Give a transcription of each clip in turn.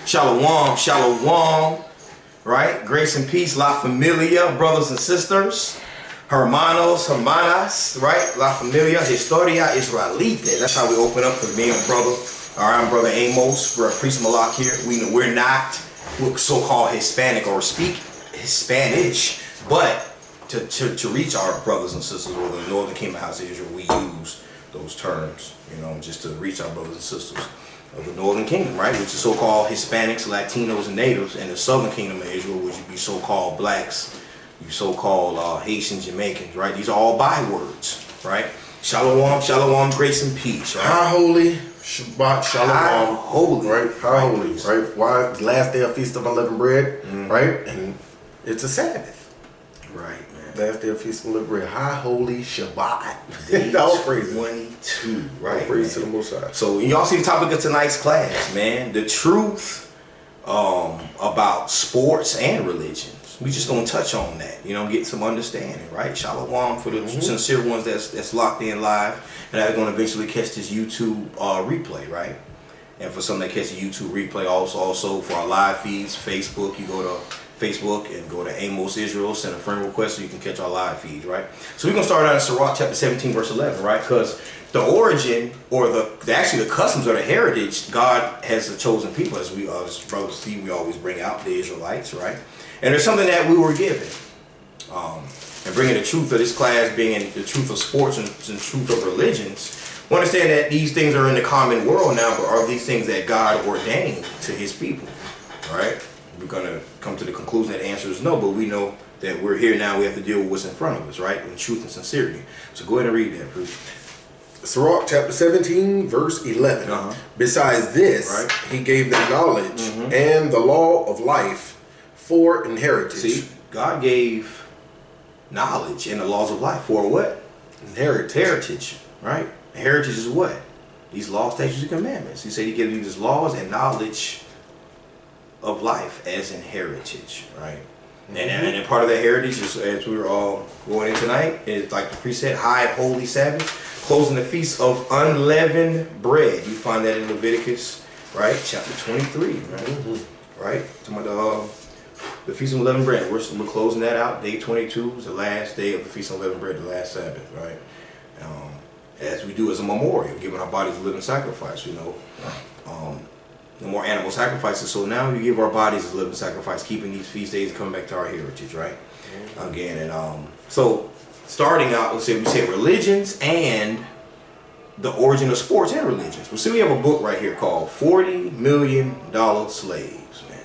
Shalom, shalom, right? Grace and peace, la familia, brothers and sisters, hermanos, hermanas, right? La familia, historia israelite. That's how we open up for me and brother. All right, I'm brother Amos. We're a priest Malak here. We're not so-called Hispanic or speak Spanish, but to reach our brothers and sisters or the Northern Kingdom House of Israel, we use those terms, you know, just to reach our brothers and sisters of the Northern Kingdom, right, which is so-called Hispanics, Latinos, and Natives, and the Southern Kingdom of Israel, which would be so-called blacks, you so-called Haitians, Jamaicans, right? These are all bywords, right? Shalom, shalom, grace and peace, right? High holy, Shabbat, shalom, high holy, right? High holy, right? Why? Last day of Feast of Unleavened Bread, right? And it's a Sabbath, right? Last day of Feast of Unleavened Bread. High holy Shabbat. All praise 22, right? All praise to the Most High. So y'all see the topic of tonight's class, man. The truth about sports and religions. We just gonna touch on that, you know, get some understanding, right? Shalom for the sincere ones that's locked in live and that are gonna eventually catch this YouTube replay, right? And for some that catch the YouTube replay, also for our live feeds, Facebook, you go to Facebook and go to Amos Israel, send a friend request so you can catch our live feeds, right? So we're gonna start out in Sirach chapter 17, verse 11, right? Because the origin or actually the customs or the heritage, God has a chosen people, as we as brothers see, we always bring out the Israelites, right? And there's something that we were given. And bringing the truth of this class being the truth of sports and truth of religions, we understand that these things are in the common world now, but are these things that God ordained to his people, right? We're going to come to the conclusion that the answer is no, but we know that we're here now. We have to deal with what's in front of us, right? In truth and sincerity. So go ahead and read that, please. Sirach chapter 17, verse 11. Besides this, right, he gave them knowledge and the law of life for inheritance. See, God gave knowledge and the laws of life for what? Heritage, right? Heritage is what? These laws, statutes, and commandments. He said he gave you these laws and knowledge of life as in heritage, right? And part of that heritage is, as we were all going in tonight, is like the priest said, high holy Sabbath, closing the feast of unleavened bread. You find that in Leviticus, right? Chapter 23, right? Right? Talking about the feast of unleavened bread. We're closing that out. Day 22 is the last day of the feast of unleavened bread, the last Sabbath, right? As we do as a memorial, giving our bodies a living sacrifice, you know. No more animal sacrifices, so now we give our bodies as a living sacrifice, keeping these feast days, coming back to our heritage, right? Again, and so starting out, we say religions and the origin of sports and religions. Well, see, we have a book right here called $40 Million Slaves, man.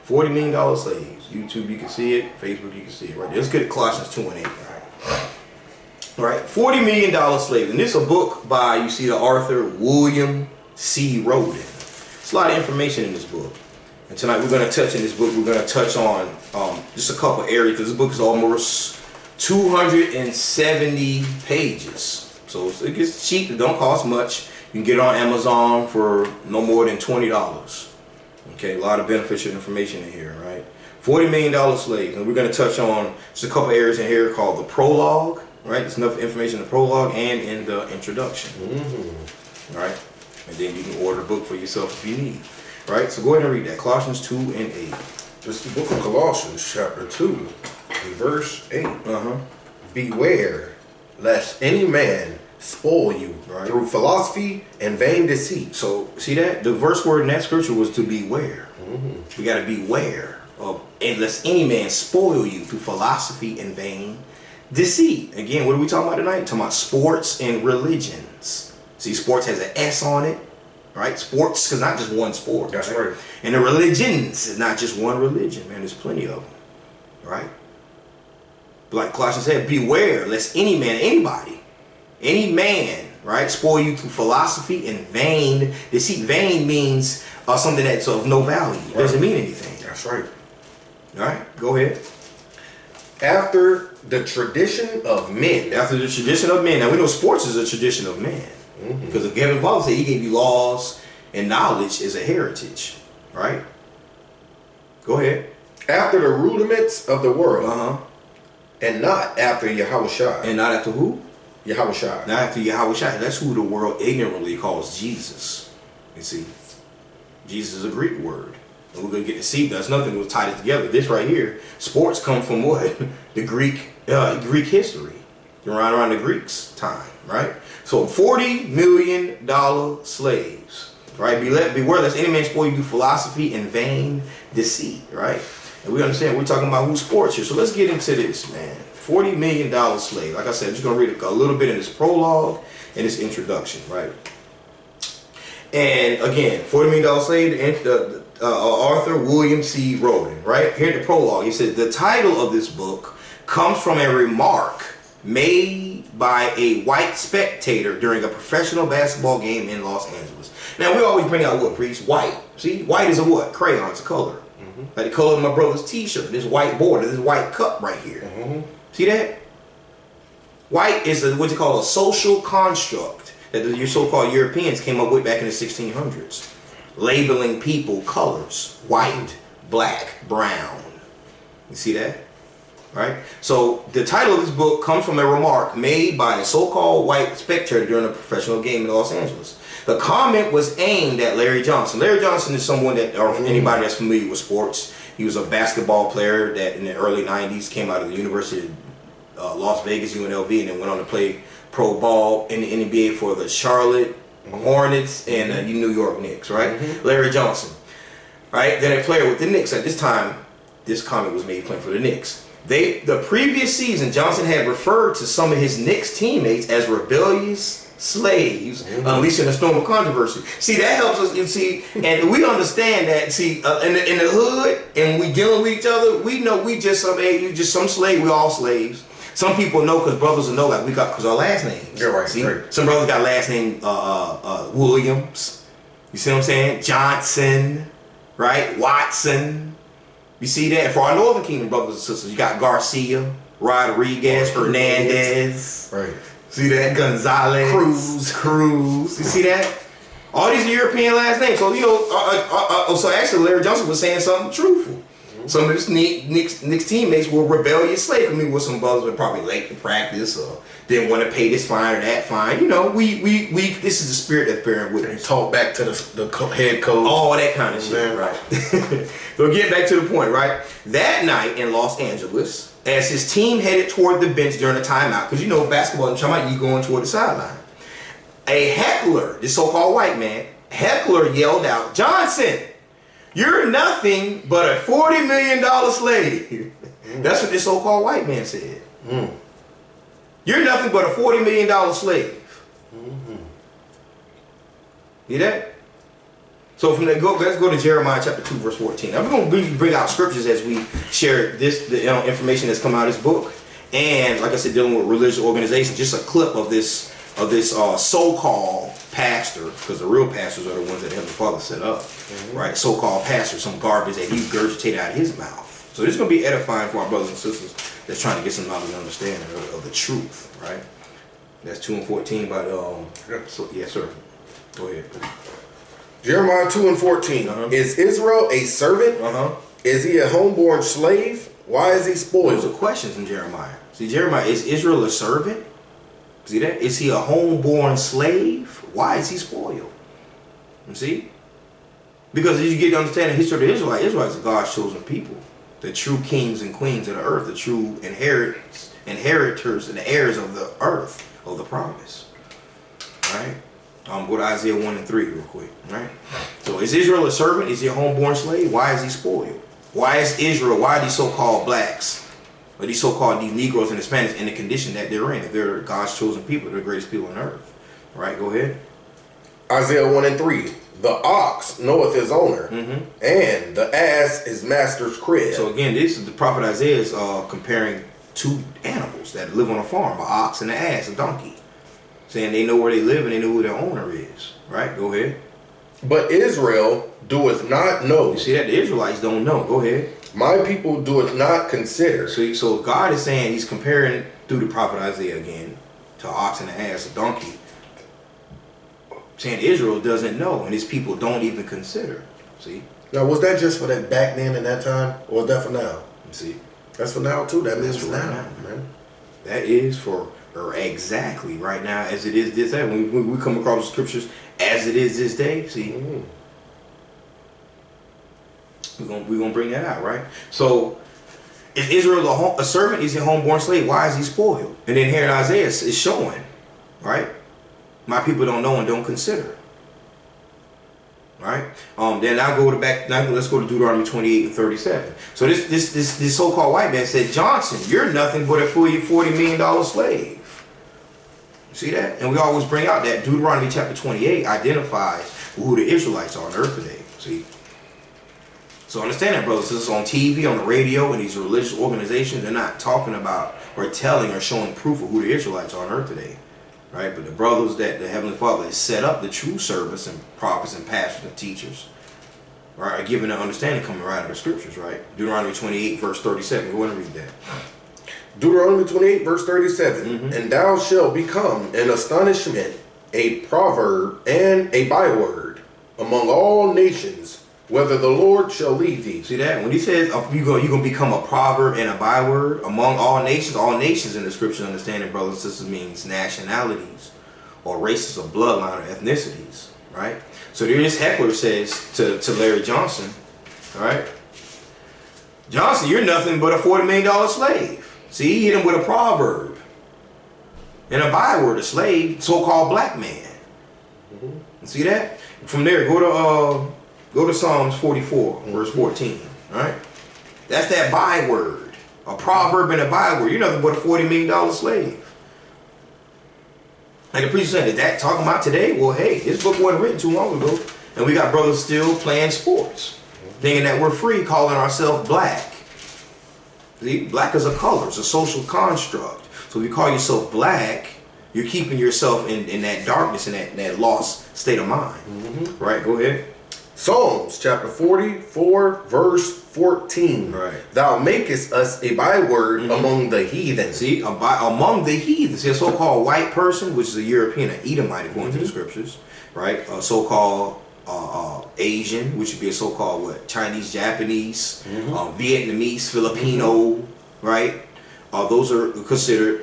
$40 Million Slaves. YouTube, you can see it. Facebook, you can see it right there. Let's get Colossians 2 and 8, right? All right, $40 Million Slaves. And this is a book by, you see the author, William C. Roden. There's a lot of information in this book. And tonight we're going to touch in this book, we're going to touch on just a couple areas, because this book is almost 270 pages. So it gets cheap, it don't cost much. You can get it on Amazon for no more than $20. Okay, a lot of beneficial information in here, right? $40 Million Slaves. And we're going to touch on just a couple areas in here called the prologue, right? There's enough information in the prologue and in the introduction. All right? And then you can order a book for yourself if you need. Right? So go ahead and read that. Colossians 2 and 8. It's the book of Colossians, chapter 2, and verse 8. Beware lest any man spoil you through philosophy and vain deceit. So, see that? The verse word in that scripture was to beware. We got to beware of, lest any man spoil you through philosophy and vain deceit. Again, what are we talking about tonight? We're talking about sports and religions. See, sports has an S on it, right? Sports is not just one sport. That's right. And the religions is not just one religion, man. There's plenty of them, right? Like Colossians said, beware lest any man, any man, right, spoil you through philosophy and vain deceit. Vain means something that's of no value. It doesn't mean anything. That's right. All right, go ahead. After the tradition of men. After the tradition of men. Now we know sports is a tradition of man. Because the Heavenly Father said he gave you laws and knowledge as a heritage, right? Go ahead. After the rudiments of the world, and not after Yahushua. And not after who? Yahushua. Not after Yahushua. That's who the world ignorantly calls Jesus. You see, Jesus is a Greek word. And we're going to get to see that's nothing that was tied it together. This right here, sports come from what? The Greek history. Around the Greeks' time, right? So $40 million slaves, right? Beware lest any man spoil you through philosophy and vain deceit, right? And we understand we're talking about who's sports here. So let's get into this, man. $40 million slave. Like I said, I'm just going to read a little bit in this prologue and this introduction, right? And again, $40 million slave, Arthur William C. Roden, right? Here in the prologue, he says, the title of this book comes from a remark made by a white spectator during a professional basketball game in Los Angeles. Now, we always bring out what, Priest? White. See, white is a what? Crayon. It's a color. Like the color of my brother's t-shirt, this white border, this white cup right here. See that? White is what you call a social construct that your so-called Europeans came up with back in the 1600s. Labeling people colors, white, black, brown. You see that? Right? So the title of this book comes from a remark made by a so-called white spectator during a professional game in Los Angeles. The comment was aimed at Larry Johnson. Larry Johnson is someone that, or anybody that's familiar with sports, he was a basketball player that in the early 90s came out of the University of Las Vegas, UNLV, and then went on to play pro ball in the NBA for the Charlotte Hornets and the New York Knicks, right? Larry Johnson, right? Then a player with the Knicks at this time. This comment was made playing for the Knicks. The previous season, Johnson had referred to some of his Knicks teammates as rebellious slaves, unleashing a storm of controversy. See, that helps us. You see, and we understand that. See, in the hood, and we dealing with each other, we know we just some. Hey, you just some slave. We all slaves. Some people know because brothers will know, like we got because our last names. Yeah, right. See, right. some brothers got last name Williams. You see what I'm saying? Johnson, right? Watson. You see that? For our Northern Kingdom brothers and sisters, you got Garcia, Rodriguez, Hernandez. Right. See that? Gonzalez. Cruz. You see that? All these are European last names. So, you know, so actually Larry Johnson was saying something truthful. Some of his Knicks teammates were rebellious slaves. I mean, with some brothers were probably late to practice or didn't want to pay this fine or that fine. You know, we this is the spirit that's bearing with us. Talk back to the head coach. All that kind of shit, right? So get back to the point, right? That night in Los Angeles, as his team headed toward the bench during a timeout, because you know basketball, you going toward the sideline. A heckler, this so-called white man, heckler yelled out, "Johnson, you're nothing but a $40 million slave." That's what this so-called white man said. You're nothing but a $40 million slave. Hear that? So from there, let's go to Jeremiah chapter 2, verse 14. Now we're going to bring out scriptures as we share the information that's come out of this book. And like I said, dealing with religious organizations, just a clip of this so-called pastor, because the real pastors are the ones that Heavenly Father set up, right? So-called pastor, some garbage that he regurgitated out of his mouth. So this is going to be edifying for our brothers and sisters that's trying to get some knowledge and understanding of the truth, right? That's 2 and 14 by so, yes, sir. Go ahead. Jeremiah 2 and 14. Is Israel a servant? Is he a homeborn slave? Why is he spoiled? Those are questions in Jeremiah. See, Jeremiah, is Israel a servant? See that? Is he a homeborn slave? Why is he spoiled? You see? Because as you get to understand the history of the Israelites are God's chosen people. The true kings and queens of the earth. The true inheritors and the heirs of the earth, of the promise. Right? Go to Isaiah 1 and 3 real quick. Right? So is Israel a servant? Is he a homeborn slave? Why is he spoiled? Why is Israel, why are these so-called blacks, or these so-called these Negroes and Hispanics in the condition that they're in? If they're God's chosen people, they're the greatest people on earth. Right? Go ahead. Isaiah 1 and 3. The ox knoweth his owner, and the ass his master's crib. So again, this is the prophet Isaiah is comparing two animals that live on a farm, an ox and an ass, a donkey. Saying they know where they live and they know who their owner is. Right? Go ahead. But Israel doeth not know. You see that? The Israelites don't know. Go ahead. My people doeth not consider. So God is saying, he's comparing through the prophet Isaiah again to an ox and an ass, a donkey. Saying Israel doesn't know and his people don't even consider. See? Now, was that just for that back then and that time? Or was that for now? See? That's for now too. That means for now, right now, man. That is for exactly right now as it is this. When we come across the scriptures as it is this day. See, we're gonna bring that out, right? So, is Israel a servant? Is he a homeborn slave? Why is he spoiled? And then here in Isaiah is showing, right? My people don't know and don't consider. Right. Then I'll go to back. Now let's go to Deuteronomy 28 and 37. So this so-called white man said, Johnson, you're nothing but a $40 million slave. See that? And we always bring out that Deuteronomy chapter 28 identifies who the Israelites are on earth today. See. So understand that, brothers. This is on TV, on the radio, and these religious organizations. They're not talking about or telling or showing proof of who the Israelites are on earth today. Right, but the brothers that the Heavenly Father has set up, the true servants and prophets and pastors and teachers, right, are given an understanding coming right out of the scriptures, right? Deuteronomy 28 verse 37. Go ahead and read that. Deuteronomy 28 verse 37. And thou shalt become an astonishment, a proverb, and a byword among all nations, whether the Lord shall lead thee. See that? When he says you're going to become a proverb and a byword among all nations in the scripture, understanding, brothers and sisters, means nationalities or races or bloodline or ethnicities, right? So this heckler says to Larry Johnson, all right, Johnson, you're nothing but a $40 million slave. See, he hit him with a proverb and a byword, a slave, so-called black man. See that? From there, go to Psalms 44, verse 14, all right? That's that byword, a proverb and a byword. You're nothing but a $40 million slave. Like the preacher said, is that talking about today? Well, hey, this book wasn't written too long ago, and we got brothers still playing sports, thinking that we're free, calling ourselves black. See, black is a color, it's a social construct. So if you call yourself black, you're keeping yourself in that darkness and that lost state of mind. Right, go ahead. Psalms chapter 44 verse 14. Right. Thou makest us a byword among the heathen. See, among the heathen. See, a so-called white person, which is a European, an Edomite according to the scriptures, right? A so-called Asian, which would be a so-called what? Chinese, Japanese, Vietnamese, Filipino, right? Those are considered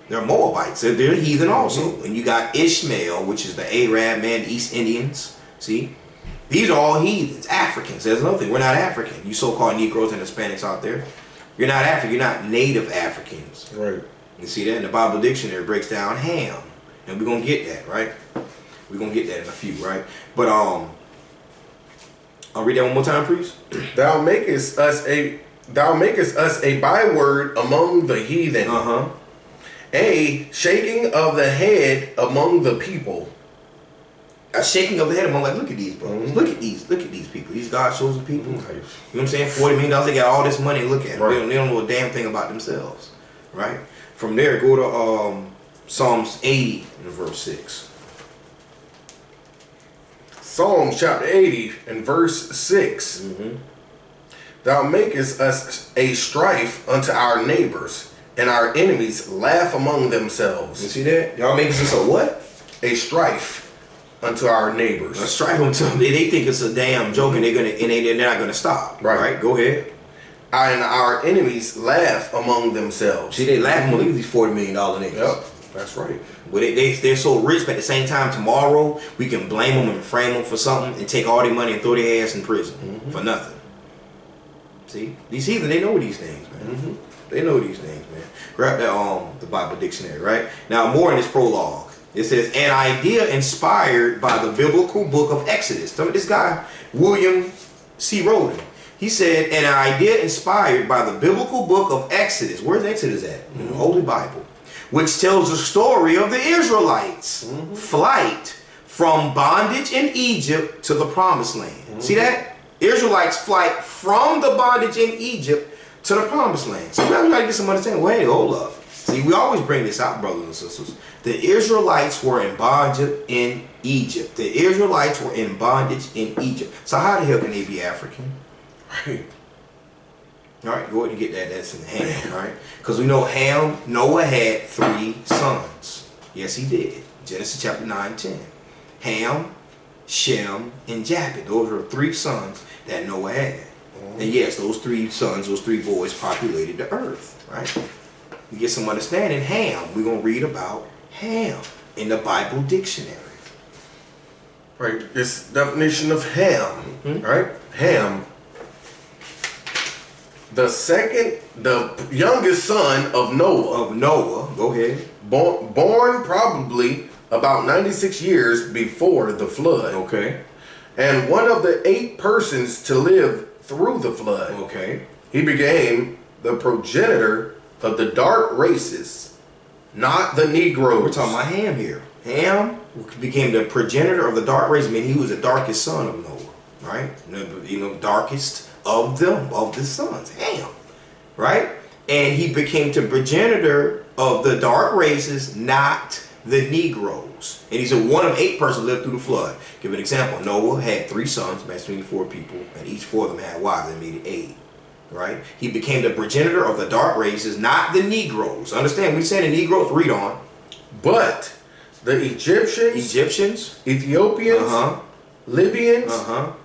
they're Moabites. They're heathen also. And you got Ishmael, which is the Arab man, East Indians. See? These are all heathens, Africans. There's nothing. We're not African. You so-called Negroes and Hispanics out there, you're not African. You're not native Africans. Right. You see that in the Bible dictionary breaks down Ham, and we're gonna get that, right? We're gonna get that in a few, right? But I'll read that one more time, please. Thou makest us a byword among the heathen. A shaking of the head among the people. A shaking of the head among, like, look at these brothers. Look at these people. These God chosen people. You know what I'm saying? $40 million, they got all this money, look at it. Right. They don't know a damn thing about themselves. Right? From there, go to Psalms 80 and verse 6. Psalms chapter 80 and verse 6. Thou makest us a strife unto our neighbors, and our enemies laugh among themselves. You see that? Y'all making this a what? A strife unto our neighbors. A strife unto them. They think it's a damn joke, and they're not gonna stop. Right? Go ahead. And our enemies laugh among themselves. See, they laugh among these $40 million niggas. Yep, that's right. But they're so rich, but at the same time, tomorrow we can blame them and frame them for something and take all their money and throw their ass in prison for nothing. See, these heathen, they know these things, man. They know these things, man. Grab that the Bible dictionary, right? Now, more in this prologue. It says, an idea inspired by the biblical book of Exodus. Tell me, this guy, William C. Roden, he said, an idea inspired by the biblical book of Exodus. Where's Exodus at? In the Holy Bible. Which tells the story of the Israelites' flight from bondage in Egypt to the promised land. See that? Israelites' flight from the bondage in Egypt to the promised land. So now we gotta get some understanding. Well, hey, hold up. See, we always bring this out, brothers and sisters. The Israelites were in bondage in Egypt. The Israelites were in bondage in Egypt. So how the hell can they be African? Right. All right, go ahead and get that. That's in Ham, right? Because we know Noah had 3 sons. Yes, he did. Genesis chapter 9 and 10. Ham, Shem, and Japheth. Those are 3 sons that Noah had. And yes, those 3 sons, those 3 boys populated the earth, right? You get some understanding. Ham, we're going to read about Ham in the Bible dictionary. Right. This definition of Ham. Right. Ham. The youngest son of Noah. Of Noah. Go ahead. Born probably about 96 years before the flood. Okay. And one of the 8 persons to live through the flood. Okay. He became the progenitor of the dark races, not the Negroes. We're talking about Ham here. Ham became the progenitor of the dark race. I mean, he was the darkest son of Noah, right? You know, darkest of the sons, Ham, right? And he became the progenitor of the dark races, not the Negroes. And he said one of 8 persons lived through the flood. Give an example. Noah had 3 sons, matching 4 people, and each 4 of them had wives. That made it 8. Right? He became the progenitor of the dark races, not the Negroes. Understand? We said the Negroes. Read on. But the Egyptians, Ethiopians, Libyans,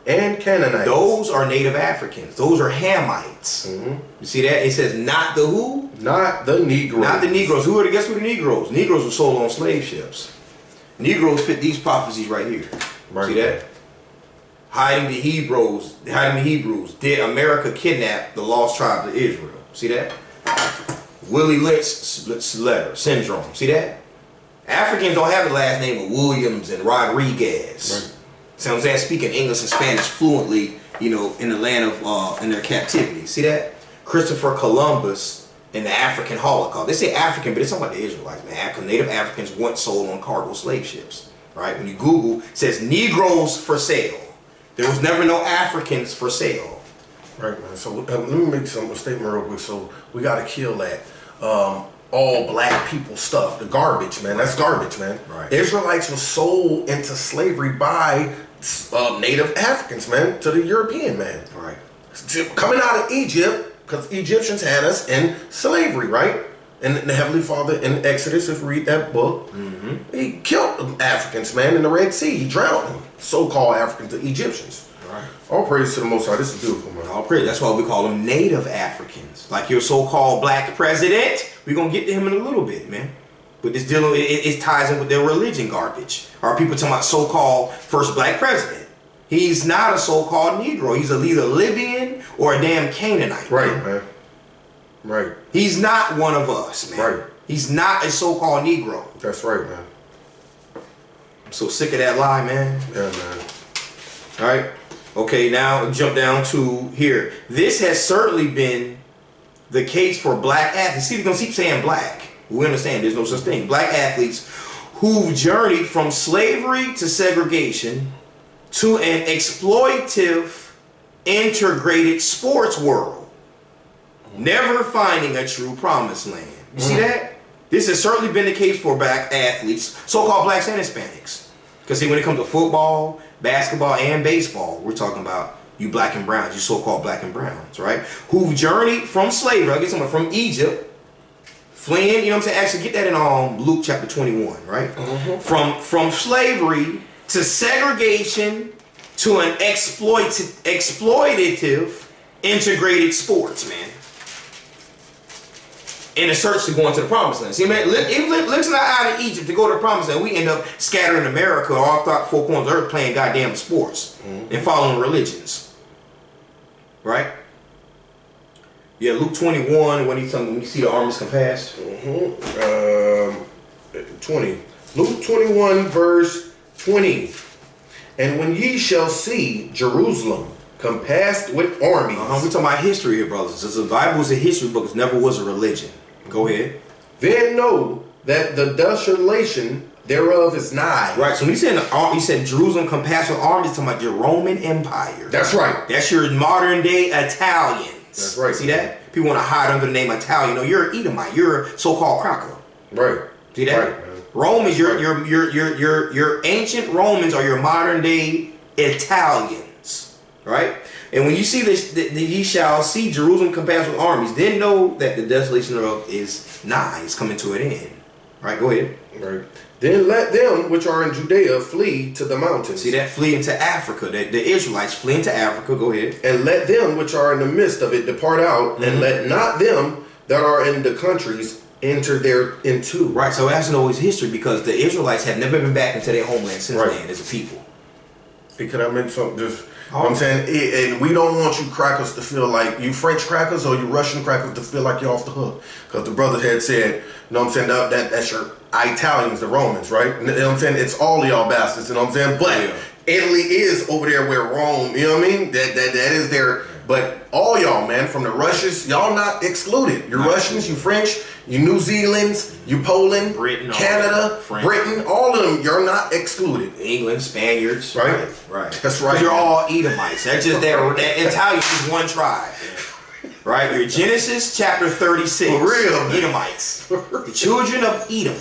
and Canaanites. Those are native Africans. Those are Hamites. You see that? It says not the who? Not the Negroes. Not the Negroes. Guess who the Negroes? Negroes were sold on slave ships. Negroes fit these prophecies right here. Right. See that? Hiding the Hebrews. Did America kidnap the lost tribes of Israel? See that? Willie Lynch letter syndrome. See that? Africans don't have the last name of Williams and Rodriguez. Right. See what I'm saying? Speaking English and Spanish fluently, you know, in the land of in their captivity. See that? Christopher Columbus and the African Holocaust. They say African, but it's talking about the Israelites, man. Native Africans once sold on cargo slave ships. Right? When you Google, it says Negroes for sale. There was never no Africans for sale. Right, man. So let me make a statement real quick. So we got to kill that all black people stuff. The garbage, man. That's garbage, man. Right. Israelites were sold into slavery by native Africans, man, to the European man. Right. Coming out of Egypt, because Egyptians had us in slavery, right? And the Heavenly Father in Exodus, if you read that book, he killed Africans, man, in the Red Sea. He drowned them. So-called Africans, the Egyptians. Right. All praise to the Most High. This is beautiful, man. All praise. That's why we call them native Africans. Like your so-called black president. We're going to get to him in a little bit, man. But it ties in with their religion garbage. Or people talking about so-called first black president. He's not a so-called Negro. He's either Libyan or a damn Canaanite. Right, man. Right. He's not one of us, man. Right. He's not a so-called Negro. That's right, man. I'm so sick of that lie, man. Yeah, man. All right. Okay, now jump down to here. This has certainly been the case for black athletes. See, we're going to keep saying black. We understand there's no such thing. Black athletes who've journeyed from slavery to segregation to an exploitative, integrated sports world, never finding a true promised land. You see that? This has certainly been the case for black athletes, so-called blacks and Hispanics. Because see, when it comes to football, basketball, and baseball, we're talking about you black and browns, you so-called black and browns, right? Who've journeyed from slavery, I get someone from Egypt, fleeing, you know what I'm saying? Actually, get that in Luke chapter 21, right? From slavery to segregation to an exploitative, integrated sports, man. In a search to go into the promised land. See, man, let's not out of Egypt to go to the promised land. We end up scattering America all throughout 4 corners of the earth playing goddamn sports and following religions. Right? Yeah, Luke 21, when you see the armies compassed. 20. Luke 21, verse 20. And when ye shall see Jerusalem compassed with armies. We're talking about history here, brothers. The Bible is a history book. It never was a religion. Go ahead. Then know that the desolation thereof is nigh. Right. So when he said Jerusalem compassed with armies, talking about your Roman Empire. That's right. That's your modern day Italians. That's right. See that? People want to hide under the name Italian. No, you're an Edomite. You're a so-called cracker. Right. See that? Right, man. Romans, your ancient Romans are your modern day Italians. Right? And when you see this, ye shall see Jerusalem compassed with armies, then know that the desolation thereof is nigh, is coming to an end. Right, go ahead. Right. Then let them which are in Judea flee to the mountains. See that? Flee into Africa. The Israelites flee into Africa. Go ahead. And let them which are in the midst of it depart out, and let not them that are in the countries enter therein. Right, so it has to know his history because the Israelites have never been back into their homeland since then as a people. Hey, could I make something just... You know what I'm saying? And we don't want you crackers to feel like you French crackers or you Russian crackers to feel like you're off the hook. Because the brother had said, you know what I'm saying, that's your Italians, the Romans, right? You know what I'm saying? It's all of y'all bastards, you know what I'm saying? But Italy is over there where Rome, you know what I mean? That is there. But all y'all, man, from the Russians, y'all not excluded. You Russians, you French, you New Zealanders, you Poland, Britain, Canada, Britain, all of them, you're not excluded. England, Spaniards. Right. That's right. You're all Edomites. That's just that Italians is one tribe. Right? You're Genesis chapter 36. For real, man. Edomites. The children of Edom.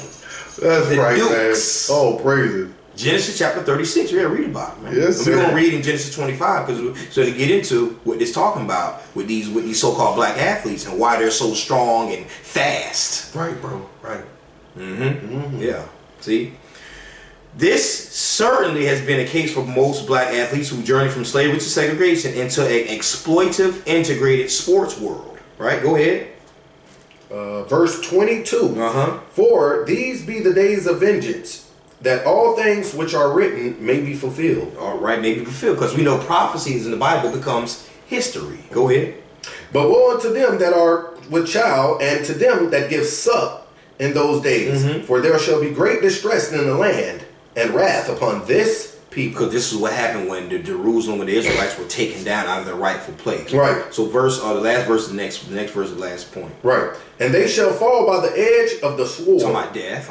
That's the right, Dukes. man. Oh, praise it. Genesis chapter 36. We gotta read about it, man. Yes, and we're gonna read in Genesis 25 so to get into what it's talking about with these so-called black athletes and why they're so strong and fast. Right, bro. Right. Yeah. See, this certainly has been a case for most black athletes who journey from slavery to segregation into an exploitive, integrated sports world. Right. Go ahead. Verse 22. For these be the days of vengeance, that all things which are written may be fulfilled. All right, may be fulfilled, because we know prophecies in the Bible becomes history. Go ahead. But woe unto them that are with child, and to them that give suck in those days. For there shall be great distress in the land, and wrath upon this people. Because this is what happened when the Israelites were taken down out of their rightful place. Right. So the last verse, the next verse, the last point. Right. And they shall fall by the edge of the sword. Talking about death.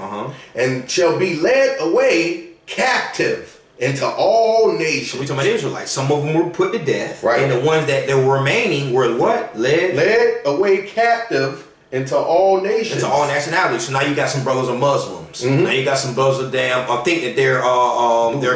And shall be led away captive into all nations. So we talking about Israelites. Some of them were put to death. Right. And the ones that were remaining were what? Led away captive into all nations. Into all nationalities. So now you got some brothers are Muslims. Now you got some brothers are think that they're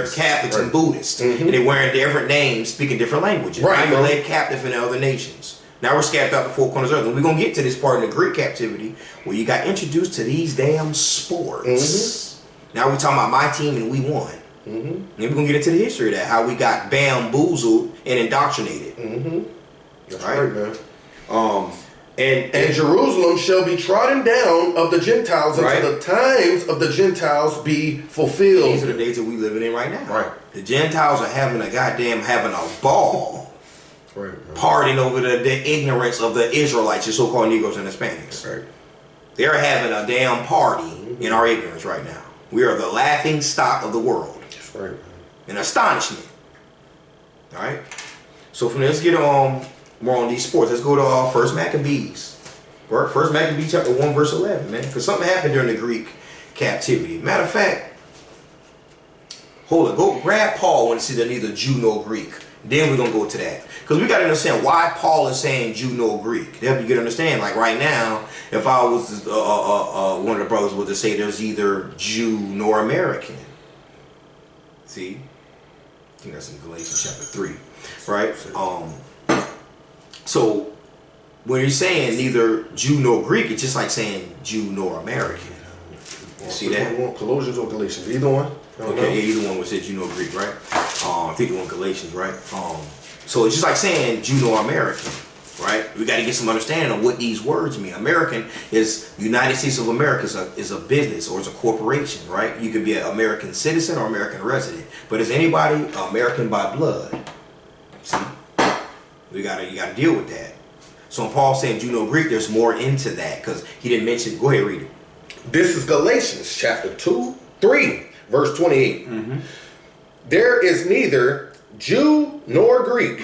Catholics and Buddhists. And they're wearing different names, speaking different languages. Right. Now you're led captive in other nations. Now we're scattered out the four corners of the earth. And we're going to get to this part in the Greek captivity where you got introduced to these damn sports. Now we're talking about my team and we won. And we're going to get into the history of that, how we got bamboozled and indoctrinated. That's right, man. And Jerusalem shall be trodden down of the Gentiles until the times of the Gentiles be fulfilled. These are the days that we living in right now. Right. The Gentiles are having a ball. Right. Partying over the ignorance of the Israelites, the so-called Negroes and Hispanics. Right. They're having a damn party in our ignorance right now. We are the laughing stock of the world. That's right. An astonishment. All right. So from there, let's get on more on these sports. Let's go to First Maccabees. First Maccabees chapter 1 verse 11, man. Because something happened during the Greek captivity. Matter of fact, hold it. Go grab Paul when it says they're neither Jew nor Greek. Then we're going to go to that. Because we got to understand why Paul is saying Jew nor Greek. To help you get to understand, like right now, if I was one of the brothers was to say there's either Jew nor American. See? I think that's in Galatians chapter 3. Right? So when you're saying neither Jew nor Greek, it's just like saying Jew nor American. You see that? Colossians or Galatians? Either one? Okay, yeah, either one was said Jew nor Greek, right? I think the one Galatians, right? So it's just like saying Jew nor American, right? We got to get some understanding of what these words mean. American is United States of America is a business or it's a corporation, right? You could be an American citizen or American resident, but is anybody American by blood? See, you got to deal with that. So when Paul saying Jew nor Greek, there's more into that because he didn't mention. Go ahead, read it. This is Galatians chapter 3, verse 28. There is neither Jew nor Greek.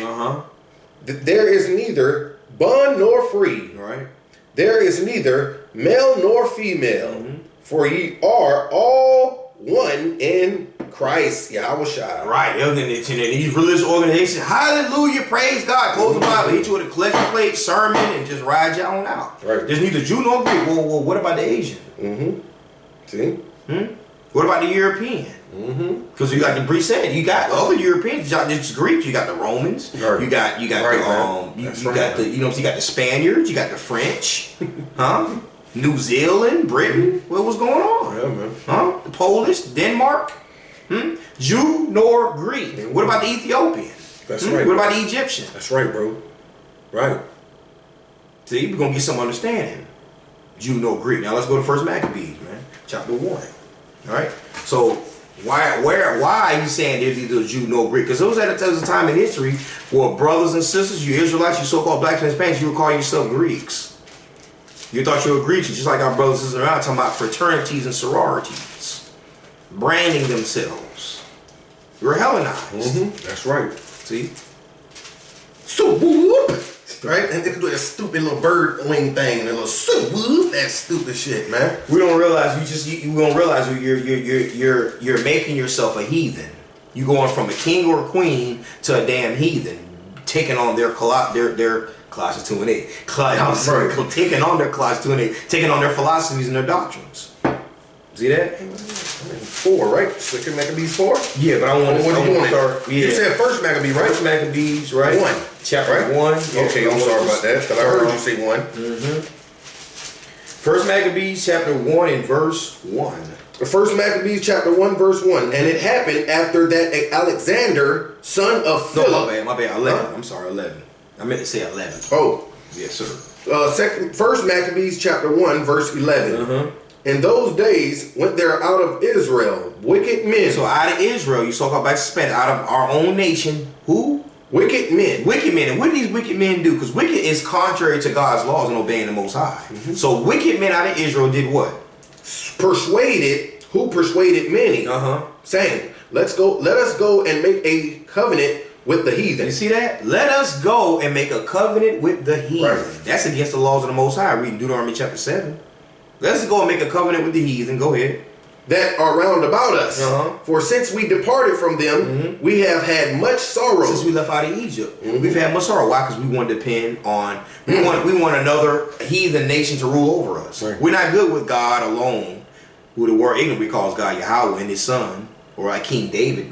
There is neither bond nor free. Right. There is neither male nor female. For ye are all one in Christ Yahushua. Right. And then these religious organizations, hallelujah, praise God. Close the Bible, hit you with a collection plate, sermon, and just ride you on out. Right. There's neither Jew nor Greek. Well, what about the Asian? See? What about the European? Because you got the Greek said you got other Europeans. You got the Greeks. You got the Romans. Right. You got you got the Spaniards. You got the French. New Zealand, Britain. What was going on? Yeah, man. The Polish, Denmark. Jew nor Greek. What about the Ethiopian? That's right. What about the Egyptian? That's right, bro. Right. See, we're gonna get some understanding. Jew nor Greek. Now let's go to First Maccabees, man. Chapter 1. All right. So Why are you saying there's either Jew nor Greek? Because those at a time in history where brothers and sisters, you Israelites, you so-called blacks and Hispanics, you would call yourself Greeks. You thought you were Greeks, just like our brothers and sisters around talking about fraternities and sororities, branding themselves. You were Hellenized. That's right. See? So whoop, right? And then do that stupid little bird wing thing and a little so whoop, that stupid shit, man. We don't realize you don't realize you're making yourself a heathen. You going from a king or a queen to a damn heathen, taking on their Colossians 2 and 8. Taking on their Colossians 2 and 8, taking on their philosophies and their doctrines. See that? 4, right? Second Maccabees 4? Yeah, but I want to start. You said first Maccabee, right? First Maccabees, right? 1. Chapter 1. Okay, I'm sorry about that, because I heard you say 1. First Maccabees chapter 1 and verse 1. First Maccabees chapter 1 verse 1. And it happened after that Alexander, son of Philip. No, my bad. 11. I'm sorry, 11. I meant to say 11. Oh. Yes, sir. First Maccabees chapter 1 verse 11. In those days went there out of Israel wicked men. So out of Israel, you talk about Spanish, out of our own nation, who? Wicked men. Wicked men. And what do these wicked men do? Because wicked is contrary to God's laws and obeying the Most High. So wicked men out of Israel did what? Persuaded many, saying, let us go and make a covenant with the heathen. You see that? Let us go and make a covenant with the heathen. Right. That's against the laws of the Most High. Reading Deuteronomy chapter 7. Let's go and make a covenant with the heathen. Go ahead. That are round about us. For since we departed from them, we have had much sorrow. Since we left out of Egypt, we've had much sorrow. Why? Because we want to depend on, we want another heathen nation to rule over us. Right. We're not good with God alone, who the word ignorantly calls God Yahweh and his son, or like King David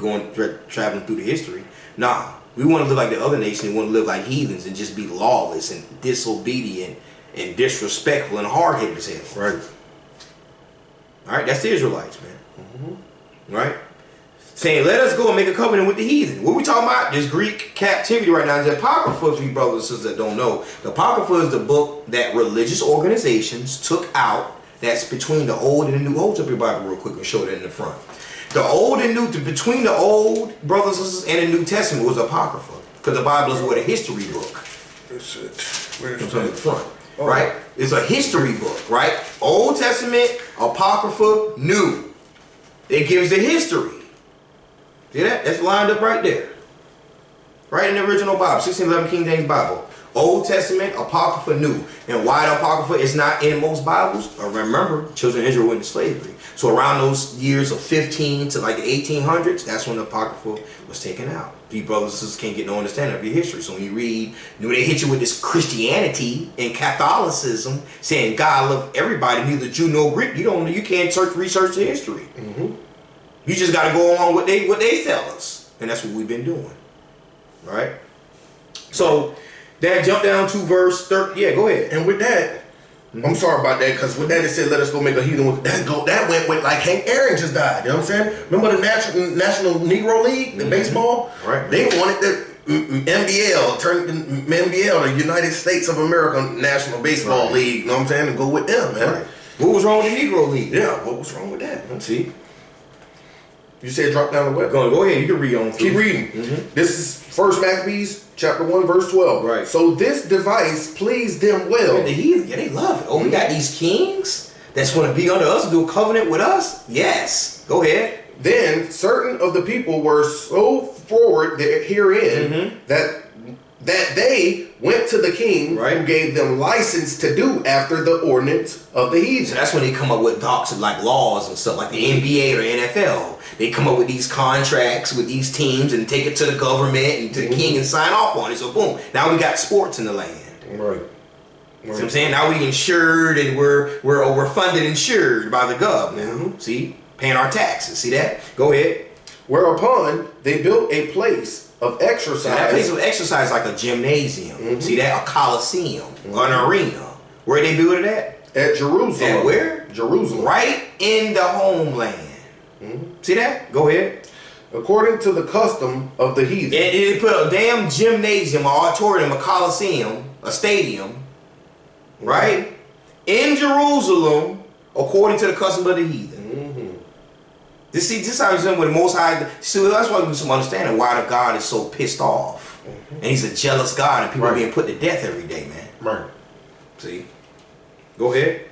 traveling through the history. Nah, we want to live like the other nation. We want to live like heathens and just be lawless and disobedient and disrespectful and hard-headed as hell. Right. All right, that's the Israelites, man. Right? Saying, let us go and make a covenant with the heathen. What we talking about? This Greek captivity right now. The Apocrypha, for you brothers and sisters that don't know, the Apocrypha is the book that religious organizations took out that's between the Old and the New. Hold up your Bible real quick and show that in the front. The Old and New, between the Old, brothers and sisters, and the New Testament was Apocrypha. Because the Bible is what, a history book. That's it. Where's it in the front? Oh. Right? It's a history book, right? Old Testament, Apocrypha, New. It gives the history. See that? That's lined up right there. Right in the original Bible, 1611 King James Bible. Old Testament, Apocrypha, New. And why the Apocrypha is not in most Bibles? Remember, children of Israel went into slavery. So around those years of 15 to like the 1800s, that's when the Apocrypha was taken out. You brothers and sisters can't get no understanding of your history. So when you read, they hit you with this Christianity and Catholicism, saying God loved everybody, neither Jew nor Greek. You can't research the history. You just got to go along with what they tell us, and that's what we've been doing. Right? So that jump down to verse 30. Yeah, go ahead. And with that, I'm sorry about that, because with that it said, let us go make a heathen with that went with like Hank Aaron just died. You know what I'm saying? Remember the National Negro League, the baseball? Right. They wanted the MBL, turn MBL, the United States of America National Baseball League, you know what I'm saying? And go with them, man. Right. What was wrong with the Negro League? Yeah, what was wrong with that? Let's see. You said drop down the web. Go ahead, you can read on through. Keep reading. This is First Maccabees chapter 1 verse 12. Right. So this device pleased them well. The heathen, yeah, they love it. Oh, we got these kings that's going to be under us and do a covenant with us? Yes. Go ahead. Then certain of the people were so forward herein that they went to the king who gave them license to do after the ordinance of the heathen. So that's when they come up with doctrines like laws and stuff like the NBA or NFL. They come up with these contracts with these teams and take it to the government and to the king and sign off on it. So boom, now we got sports in the land. Right. See what I'm saying? Now we insured and we're funded and insured by the gov now. See? Paying our taxes. See that? Go ahead. Whereupon they built a place of exercise. Now, that place of exercise like a gymnasium. See that? A coliseum. An arena. Where they build it at? At Jerusalem. At where? Jerusalem. Right in the homeland. See that? Go ahead. According to the custom of the heathen. And they put a damn gymnasium, an auditorium, a coliseum, a stadium, right? In Jerusalem, according to the custom of the heathen. This is how he's doing with the Most High. See, that's why we need some understanding why the God is so pissed off. And he's a jealous God, and people are being put to death every day, man. Right. See? Go ahead.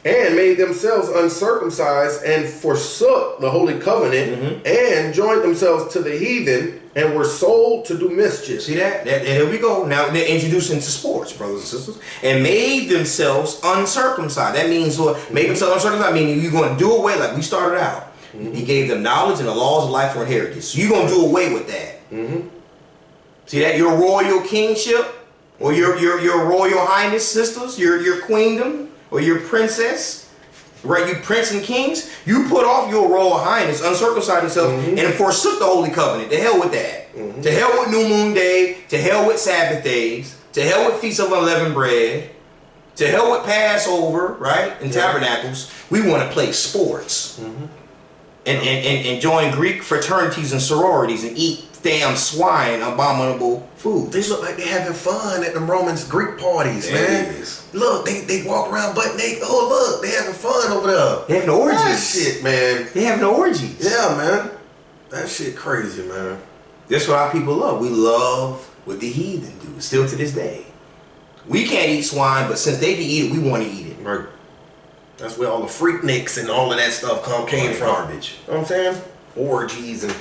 And made themselves uncircumcised and forsook the holy covenant and joined themselves to the heathen and were sold to do mischief. See that? And here we go. Now they're introduced into sports, brothers and sisters. And made themselves uncircumcised. That means, make themselves uncircumcised, meaning you're going to do away, like we started out. He gave them knowledge and the laws of life for inheritance. So you're going to do away with that. See that? Your royal kingship, or your royal highness, sisters, your queendom, or your princess, right? You prince and kings, you put off your royal highness, uncircumcised yourself, and forsook the holy covenant. To hell with that. To hell with New Moon Day. To hell with Sabbath days. To hell with Feast of Unleavened Bread. To hell with Passover, right? And tabernacles. We want to play sports. And join Greek fraternities and sororities and eat damn swine, abominable food. They look like they're having fun at the Romans Greek parties, man. Look, they walk around butt naked. Oh, look, they having fun over there. They having orgies. That shit, man. They having orgies. Yeah, man. That shit crazy, man. That's what our people love. We love what the heathen do, still to this day. We can't eat swine, but since they can eat it, we want to eat it. Right. That's where all the freakniks and all of that stuff came from. Garbage. You know what I'm saying? Orgies and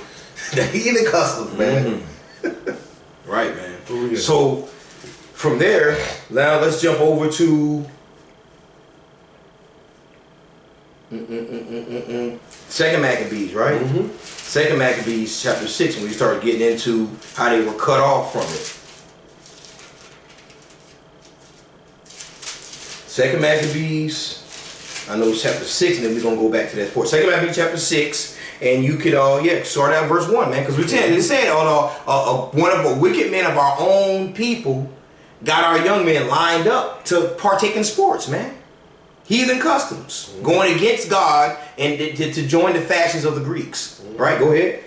the heathen customs, man. Right, man. So from there, now let's jump over to Second Maccabees, right? Second Maccabees chapter 6, when we start getting into how they were cut off from it. Second Maccabees, I know it's chapter 6, and then we're going to go back to that point. Second Maccabees chapter 6, and you could, start out verse 1, man, because we said one of the wicked men of our own people got our young men lined up to partake in sports, man. Heathen customs, going against God and to join the fashions of the Greeks. Right, go ahead.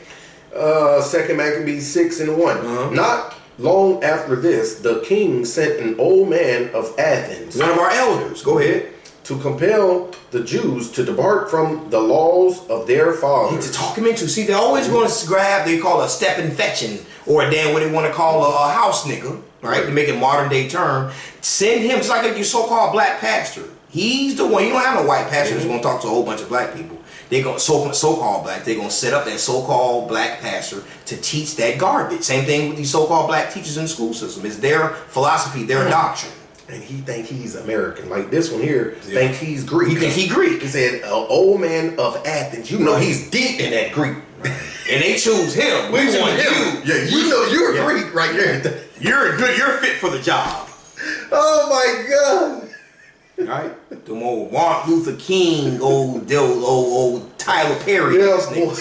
Second Maccabees 6 and 1. Not long after this, the king sent an old man of Athens, one of our elders, go ahead, to compel the Jews to depart from the laws of their fathers. To talk him into. See, they're always going to grab, they call a stepping fetching, or a damn what they want to call a house nigga, right? To make it modern day term. Send him, just like your so-called black pastor. He's the one. You don't have no white pastor that's going to talk to a whole bunch of black people. They're going so-called black. They're going to set up that so-called black pastor to teach that garbage. Same thing with these so-called black teachers in the school system. It's their philosophy, their doctrine. And he think he's American. Like this one here, think he's Greek. He think he Greek. He said, an old man of Athens. You know he's deep in that Greek. And they choose him. We want him. Yeah, you know you're Greek right there. You're fit for the job. Oh my God. Right? Them old Martin Luther King, old Tyler Perry. Yeah,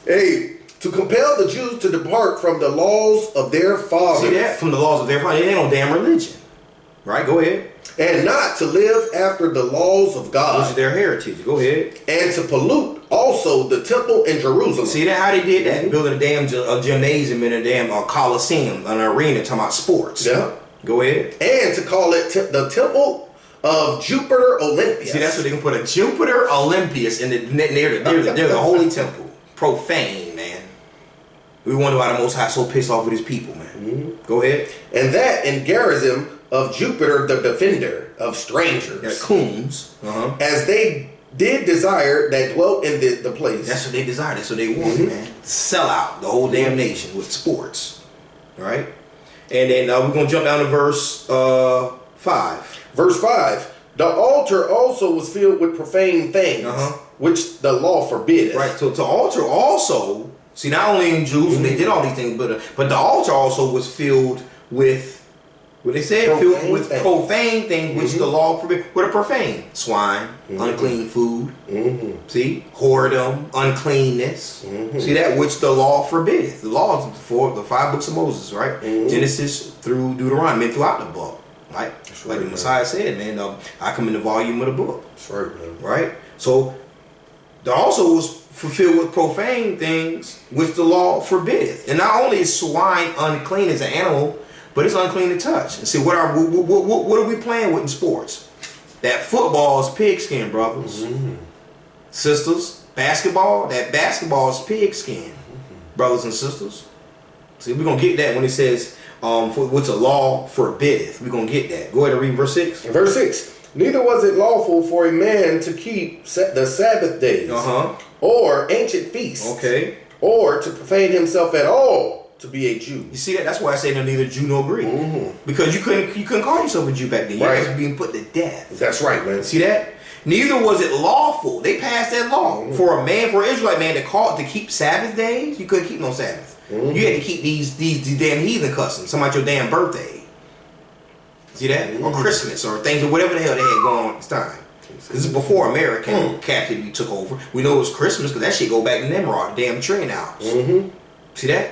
hey. To compel the Jews to depart from the laws of their fathers. See that? From the laws of their fathers. They ain't no damn religion. Right? Go ahead. And not to live after the laws of God. Which is their heritage. Go ahead. And to pollute also the temple in Jerusalem. See that? How they did that? Building a damn gymnasium and a damn coliseum, an arena, talking about sports. Yeah. Go ahead. And to call it the temple of Jupiter Olympius. See, that's what they can put a Jupiter Olympius in near the holy temple. Profane, man. We wonder why the Most High so pissed off with his people, man. Go ahead. And that in garrison of Jupiter the defender of strangers. Yeah, coons. As they did desire that dwelt in the place. That's what they desired. That's what they wanted, man. Sell out the whole damn nation with sports. All right? And then we're going to jump down to verse 5. Verse 5. The altar also was filled with profane things, which the law forbiddeth. Right. So the altar also... See, not only in Jews, they did all these things, but the altar also was filled with, what they said, filled with profane things, which the law forbid. What are profane? Swine, unclean food. See, whoredom, uncleanness. See that, which the law forbiddeth. The law is for the 5 books of Moses, right? Genesis through Deuteronomy, and throughout the book, right? Like the Messiah said, man, I come in the volume of the book. That's right, man. Right? So, there also was fulfilled with profane things which the law forbiddeth. And not only is swine unclean as an animal, but it's unclean to touch. And see, what are we playing with in sports? That football is pigskin, brothers. sisters, basketball. That basketball is pigskin, brothers and sisters. See, we're going to get that when it says, what's a law forbiddeth. We're going to get that. Go ahead and read verse 6. Verse 6. Neither was it lawful for a man to keep the Sabbath days, or ancient feasts, or to profane himself at all to be a Jew. You see that? That's why I say no, neither Jew nor Greek. Because you couldn't call yourself a Jew back then. You Right. was being put to death. That's right, man. See that? Neither was it lawful. They passed that law for an Israelite man to keep Sabbath days. You couldn't keep no Sabbath. You had to keep these damn heathen customs. Some about your damn birthday. See that? Or Christmas or things or whatever the hell they had going on at this time. This is before American captivity took over. We know it was Christmas because that shit go back to Nimrod, the damn train house. See that?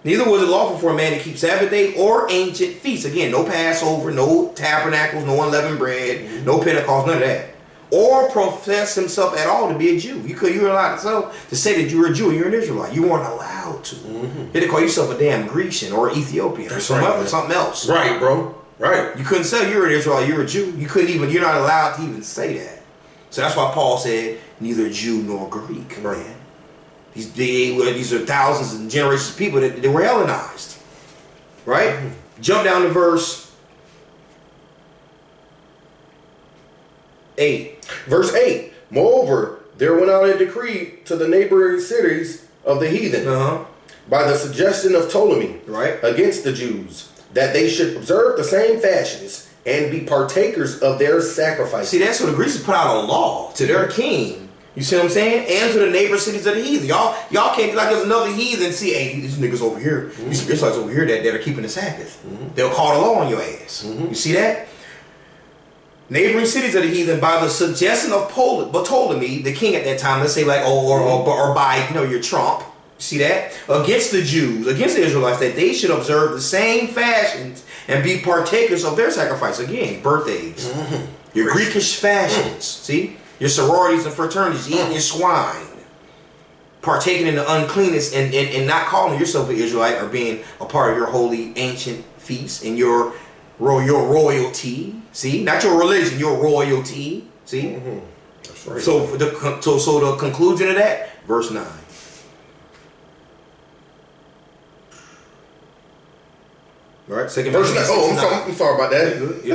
Neither was it lawful for a man to keep Sabbath day or ancient feasts. Again, no Passover, no tabernacles, no unleavened bread, no Pentecost, none of that. Or profess himself at all to be a Jew. You were allowed to say that you were a Jew and you're an Israelite. You weren't allowed to. You had to call yourself a damn Grecian or Ethiopian or something else. Right, bro. Right. You couldn't say you're an Israelite, you're a Jew. You're not allowed to even say that. So that's why Paul said, neither Jew nor Greek, man. These are thousands and generations of people that were Hellenized. Right? Jump down to verse 8. Verse 8. Moreover, there went out a decree to the neighboring cities of the heathen by the suggestion of Ptolemy against the Jews, that they should observe the same fashions and be partakers of their sacrifices. See, that's what the Greeks put out a law to their king. You see what I'm saying? And to the neighbor cities of the heathen. Y'all can't be like there's another heathen. See, hey, these niggas over here, these Israelites over here that are keeping the Sabbath. They'll call the law on your ass. You see that? Neighboring cities of the heathen by the suggestion of Ptolemy, the king at that time. Let's say like or by your Trump. See that? Against the Jews, against the Israelites, that they should observe the same fashions and be partakers of their sacrifice. Again, birthdays, your Greekish fashions, see? Your sororities and fraternities, eating your swine, partaking in the uncleanness and not calling yourself an Israelite or being a part of your holy ancient feast and your royalty, see? Not your religion, your royalty, see? That's right. So the conclusion of that, verse 9. All right, second verse. I'm sorry about that. Yeah.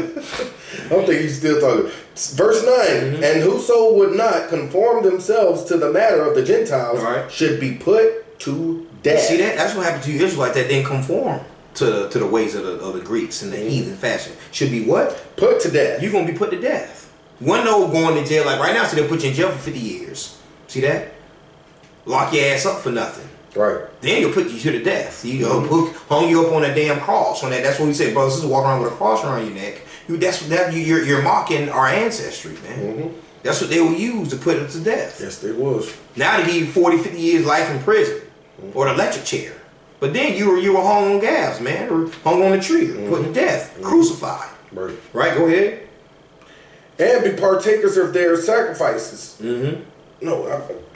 I don't think he's still talking. Verse 9. And whoso would not conform themselves to the matter of the Gentiles should be put to death. See that? That's what happened to you Israelites that didn't conform to the ways of the Greeks and the heathen fashion. Should be what? Put to death. You're going to be put to death. One no going to jail. Like right now, so they'll put you in jail for 50 years. See that? Lock your ass up for nothing. Right. Then you'll put you to the death. You hung you up on a damn cross. That's what we say, brothers. This is walking around with a cross around your neck. You're mocking our ancestry, man. That's what they will use to put us to death. Yes, they was. Now they give you 40, 50 years life in prison or the electric chair. But then you were hung on gallows, man, or hung on a tree, or put to death, crucified. Right. Go ahead. And be partakers of their sacrifices. No,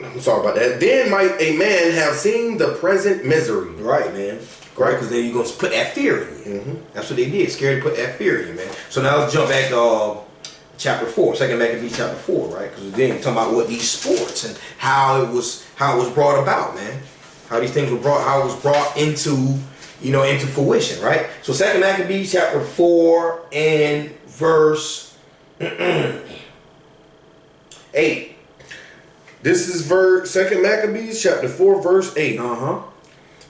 I'm sorry about that. Then might a man have seen the present misery. Right, man. Right, because then you're going to put that fear in you. That's what they did. Scared to put that fear in you, man. So now let's jump back to chapter 4. Second Maccabees chapter 4, right? Because then you're talking about what these sports and how it was brought about, man. How these things were brought, how it was brought into fruition, right? So Second Maccabees chapter 4 and verse 8. This is Second Maccabees chapter 4 verse 8.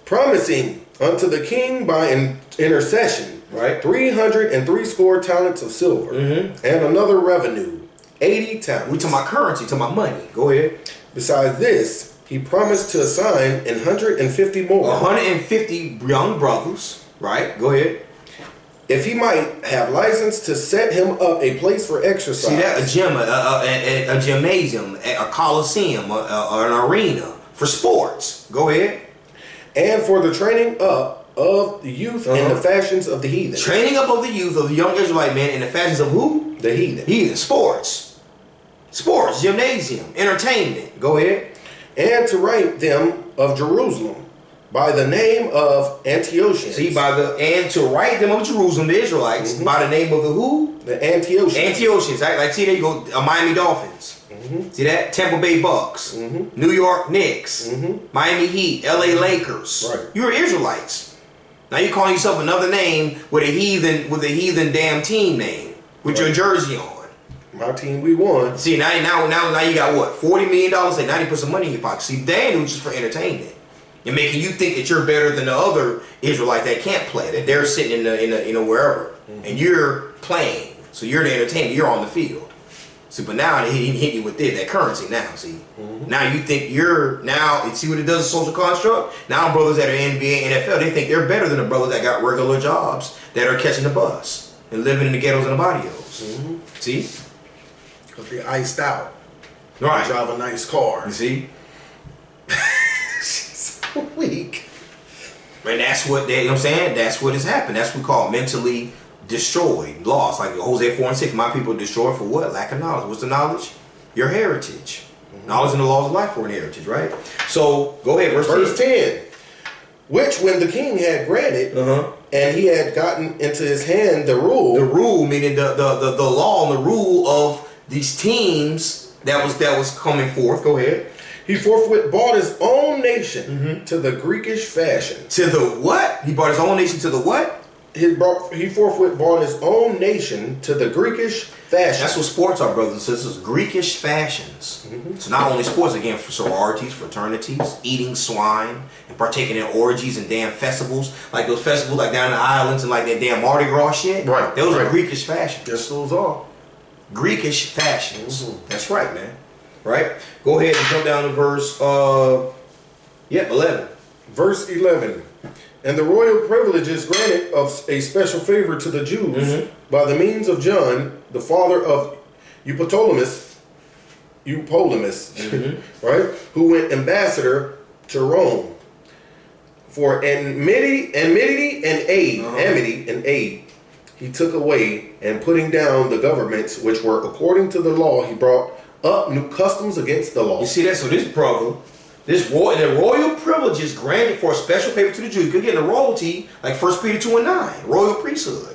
Promising unto the king by intercession 360 talents of silver and another revenue 80 talents. We talking about currency, talking about money. Go ahead. Besides this, he promised to assign 150 more. 150 young brothers, right? Go ahead. If he might have license to set him up a place for exercise. See that? A gym, a gymnasium, a coliseum, an arena for sports. Go ahead. And for the training up of the youth in the fashions of the heathen. Training up of the youth of the young Israelite men in the fashions of who? The heathen. Heathen. Sports, gymnasium, entertainment. Go ahead. And to write them of Jerusalem by the name of Antiochians. See, and to write them of Jerusalem, the Israelites, by the name of the who? The Antiochians. Antiochians. Like, see, there you go, Miami Dolphins. See that? Tampa Bay Bucks, New York Knicks, Miami Heat, LA Lakers. Right. You're Israelites. Now you calling yourself another name with a heathen damn team name with your jersey on. My team, we won. See, now you got what? $40 million. Say, now you put some money in your pocket. See, they ain't just for entertainment and making you think that you're better than the other Israelites that can't play, that they're sitting in wherever, and you're playing. So you're the entertainment. You're on the field. See, but now he hit you with that currency. Now, see, now you think you're see what it does? A social construct. Now brothers that are NBA, NFL, they think they're better than the brothers that got regular jobs that are catching the bus and living in the ghettos and the barrios. See. Because they iced out. Right. They drive a nice car. You see? So weak. And that's what you know what I'm saying? That's what has happened. That's what we call mentally destroyed, lost. Like Hosea 4:6, my people are destroyed for what? Lack of knowledge. What's the knowledge? Your heritage. Knowledge and the laws of life for an heritage, right? So go ahead, verse 10. Which when the king had granted, and he had gotten into his hand the rule meaning the law and the rule of these teams that was coming forth. Go ahead. He forthwith bought his own nation to the Greekish fashion. To the what? He brought his own nation to the what? He forthwith brought his own nation to the Greekish fashion. That's what sports are, brothers and sisters. Greekish fashions. So not only sports, again, for sororities, fraternities, eating swine, and partaking in orgies and damn festivals, like those festivals like down in the islands and like that damn Mardi Gras shit. Right. Those are Greekish fashions. Yes, those are. Greekish fashions. That's right, man. Right? Go ahead and jump down to verse 11. Verse 11. And the royal privileges granted of a special favor to the Jews by the means of John, the father of Eupolemus, right, who went ambassador to Rome for amity and aid, he took away, and putting down the governments which were according to the law, he brought up new customs against the law. You see that? So this brother, the royal privileges granted for a special favor to the Jews. You could get the royalty, like 1 Peter 2:9, royal priesthood,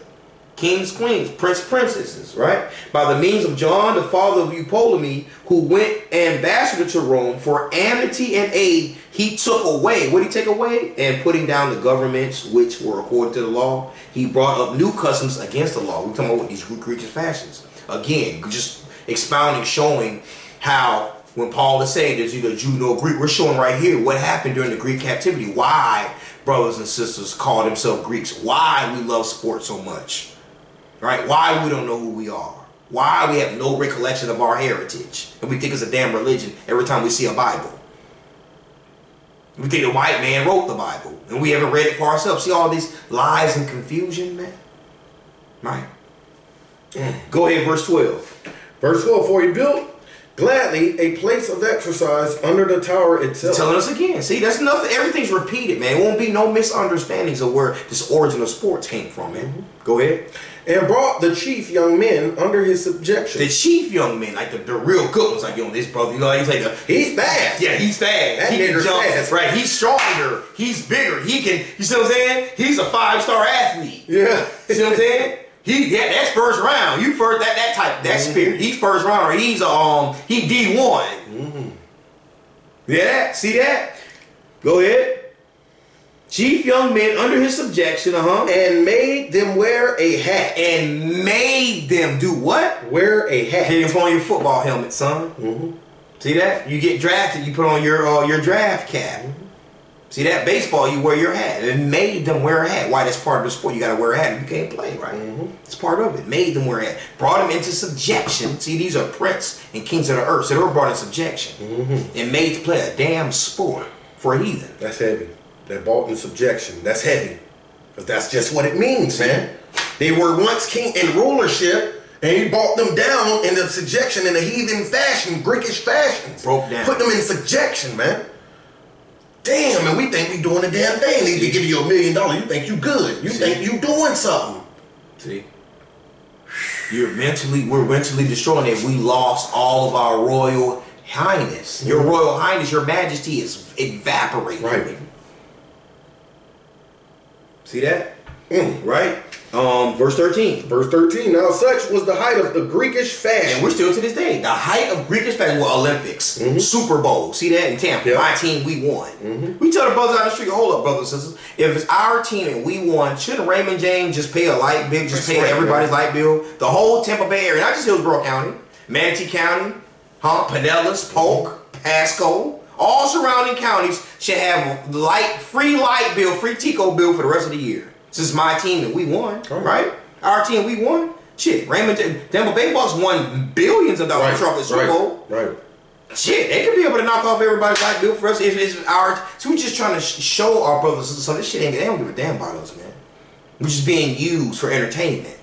kings, queens, princesses, right? By the means of John, the father of Eupolemus, who went ambassador to Rome for amity and aid, he took away. What did he take away? And putting down the governments which were according to the law, he brought up new customs against the law. We're talking about these Greek fashions. Again, just expounding, showing how when Paul is saying there's either Jew nor Greek, we're showing right here what happened during the Greek captivity. Why brothers and sisters call themselves Greeks. Why we love sports so much. Right? Why we don't know who we are. Why we have no recollection of our heritage. And we think it's a damn religion every time we see a Bible. We think the white man wrote the Bible. And we haven't read it for ourselves. See all these lies and confusion, man? Right? Go ahead, verse 12. Verse 12, for he built gladly a place of exercise under the tower itself. Telling us again. See, that's nothing. Everything's repeated, man. It won't be no misunderstandings of where this origin of sports came from, man. Go ahead. And brought the chief young men under his subjection. The chief young men, like the real good ones, like, yo, this brother, you know, he's like he's fast. Yeah, he's fast. That he can jump. Fast. Right, he's stronger. He's bigger. He can, you see what I'm saying? He's a 5-star athlete. Yeah. You see what I'm saying? That's first round. You first that spirit. He's first round, or he's he D1. Yeah, see that? Go ahead. Chief young men under his subjection, and made them wear a hat. And made them do what? Wear a hat. Hey, put on your football helmet, son. See that? You get drafted, you put on your draft cap. See that? Baseball, you wear your hat. And made them wear a hat. Why? That's part of the sport. You got to wear a hat if you can't play, right? It's part of it. Made them wear a hat. Brought them into subjection. See, these are prince and kings of the earth. So they were brought in subjection. And made to play a damn sport for a heathen. That's heavy. They're bought in subjection. That's heavy. Because that's just what it means, man. They were once king and rulership, and he brought them down in the subjection in a heathen fashion, Greekish fashion. Broke down. Put them in subjection, man. Damn, and we think we doing a damn thing. They give you $1 million. You think you good. You think you doing something. See? We're mentally destroying it. We lost all of our royal highness. Your royal highness, your majesty is evaporating. Right. See that? Right? Verse 13. Verse 13. Now such was the height of the Greekish fashion. And we're still to this day. The height of Greekish fashion were Olympics, Super Bowl. See that in Tampa? Yep. My team, we won. We tell the brothers out the street, hold up, brothers and sisters. If it's our team and we won, shouldn't Raymond James just pay a light bill, just pay everybody's light bill? The whole Tampa Bay area, not just Hillsborough County, Manatee County, Pinellas, Polk, Pasco, all surrounding counties should have free light bill, free Tico bill for the rest of the year. This is my team and we won, right? Our team, we won. Shit, Tampa Bay Bucks won billions of dollars in the Super Bowl. Right. Shit, they could be able to knock off everybody's light bill for us. It's our. So we're just trying to show our brothers and sisters. So this shit ain't. They don't give a damn about us, man. We're just being used for entertainment,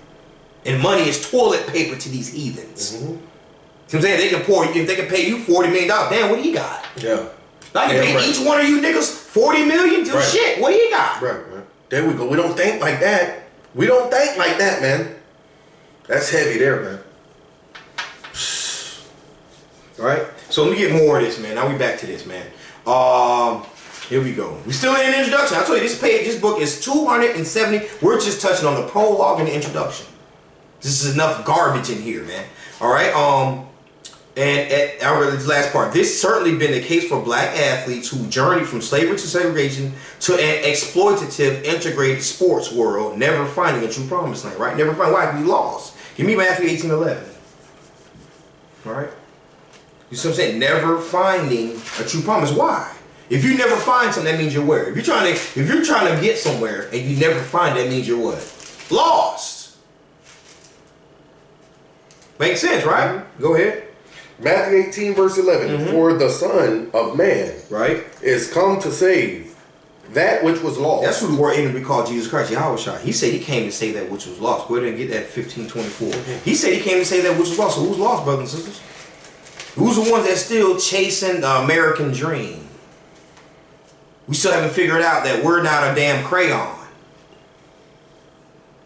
and money is toilet paper to these heathens. See what I'm saying? They can if they can pay you $40 million. Damn, what do you got? Yeah. I can pay each one of you niggas $40 million. Do shit. What do you got? Right. There we go. We don't think like that. We don't think like that, man. That's heavy there, man. All right. So let me get more of this, man. Now we back to this, man. Here we go. We still in an introduction. I told you this book is 270. We're just touching on the prologue and the introduction. This is enough garbage in here, man. All right. And this last part. This certainly been the case for black athletes who journeyed from slavery to segregation to an exploitative, integrated sports world, never finding a true promised land. Right? Never find why we lost. Give me Matthew 18:11. All right. You see what I'm saying? Never finding a true promise. Why? If you never find something, that means you're where? If you're trying to get somewhere and you never find it, that means you're what? Lost. Makes sense, right? Go ahead. Matthew 18 verse 11. For the Son of Man is come to save that which was lost. That's who the word enemy called Jesus Christ, Yahweh. He said he came to save that which was lost. Go ahead and get that 15:24. He said he came to save that which was lost. So who's lost, brothers and sisters? Who's the ones that's still chasing the American dream? We still haven't figured out that we're not a damn crayon.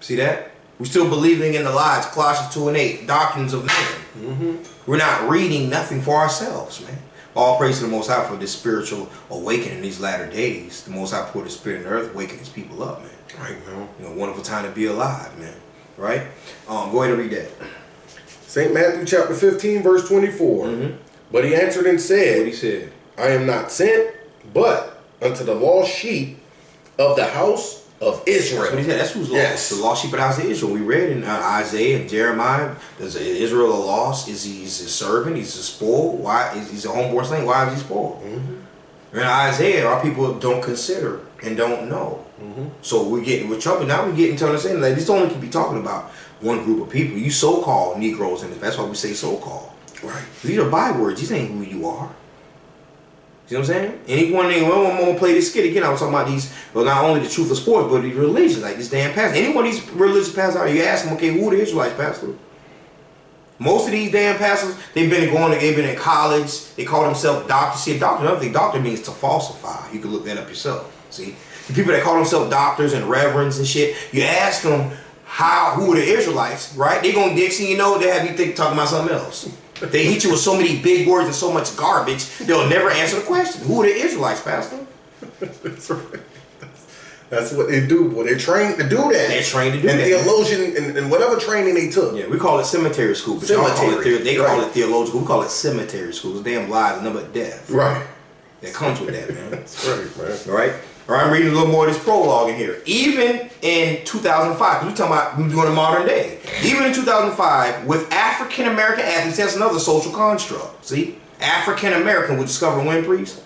See that? We're still believing in the lies, Colossians 2:8, doctrines of men. We're not reading nothing for ourselves, man. All praise to the Most High for this spiritual awakening in these latter days. The Most High poured the Spirit in the earth, awakening his people up, man. Right, man. You know, wonderful time to be alive, man. Right? Go ahead and read that. St. Matthew chapter 15, verse 24. But he answered and said, What he said? I am not sent, but unto the lost sheep of the house of Israel. That's what he said. That's who's lost. Yes. The lost sheep of the house of Israel. We read in Isaiah and Jeremiah. Is Israel a lost? He's a servant? He's a spoiled? Why? He's a homeborn slave. Why is he spoiled? In Isaiah, our people don't consider and don't know. So we're trouble. Now we're getting to understand that this only can be talking about one group of people. You so-called Negroes, and that's why we say so-called. Right. These are bywords. These ain't who you are. You know what I'm saying? Anyone, I'm gonna play this skit again. I was talking about these, well, not only the truth of sports, but these religions, like this damn pastor. Any one of these religious pastors out, you ask them, okay, who are the Israelites, pastor? Most of these damn pastors, they've been in college. They call themselves doctors. See, a doctor, another thing, doctor means to falsify. You can look that up yourself. See, the people that call themselves doctors and reverends and shit, you ask them who are the Israelites, right? They're gonna next thing you know, they have you talking about something else. They hit you with so many big words and so much garbage, they'll never answer the question. Who are the Israelites, pastor? That's right. That's what they do, boy. They're trained to do that. They're trained to do and that. Theologian and whatever training they took. Yeah, we call it cemetery school. But they call it theological. We call it cemetery school. It's damn lies and number of death. Right. That comes with that, man. That's right, man. All right. All right, I'm reading a little more of this prologue in here. Even in 2005, we're talking about doing a modern day. Even in 2005, with African American athletes, that's another social construct. See, African American would discover when, priest?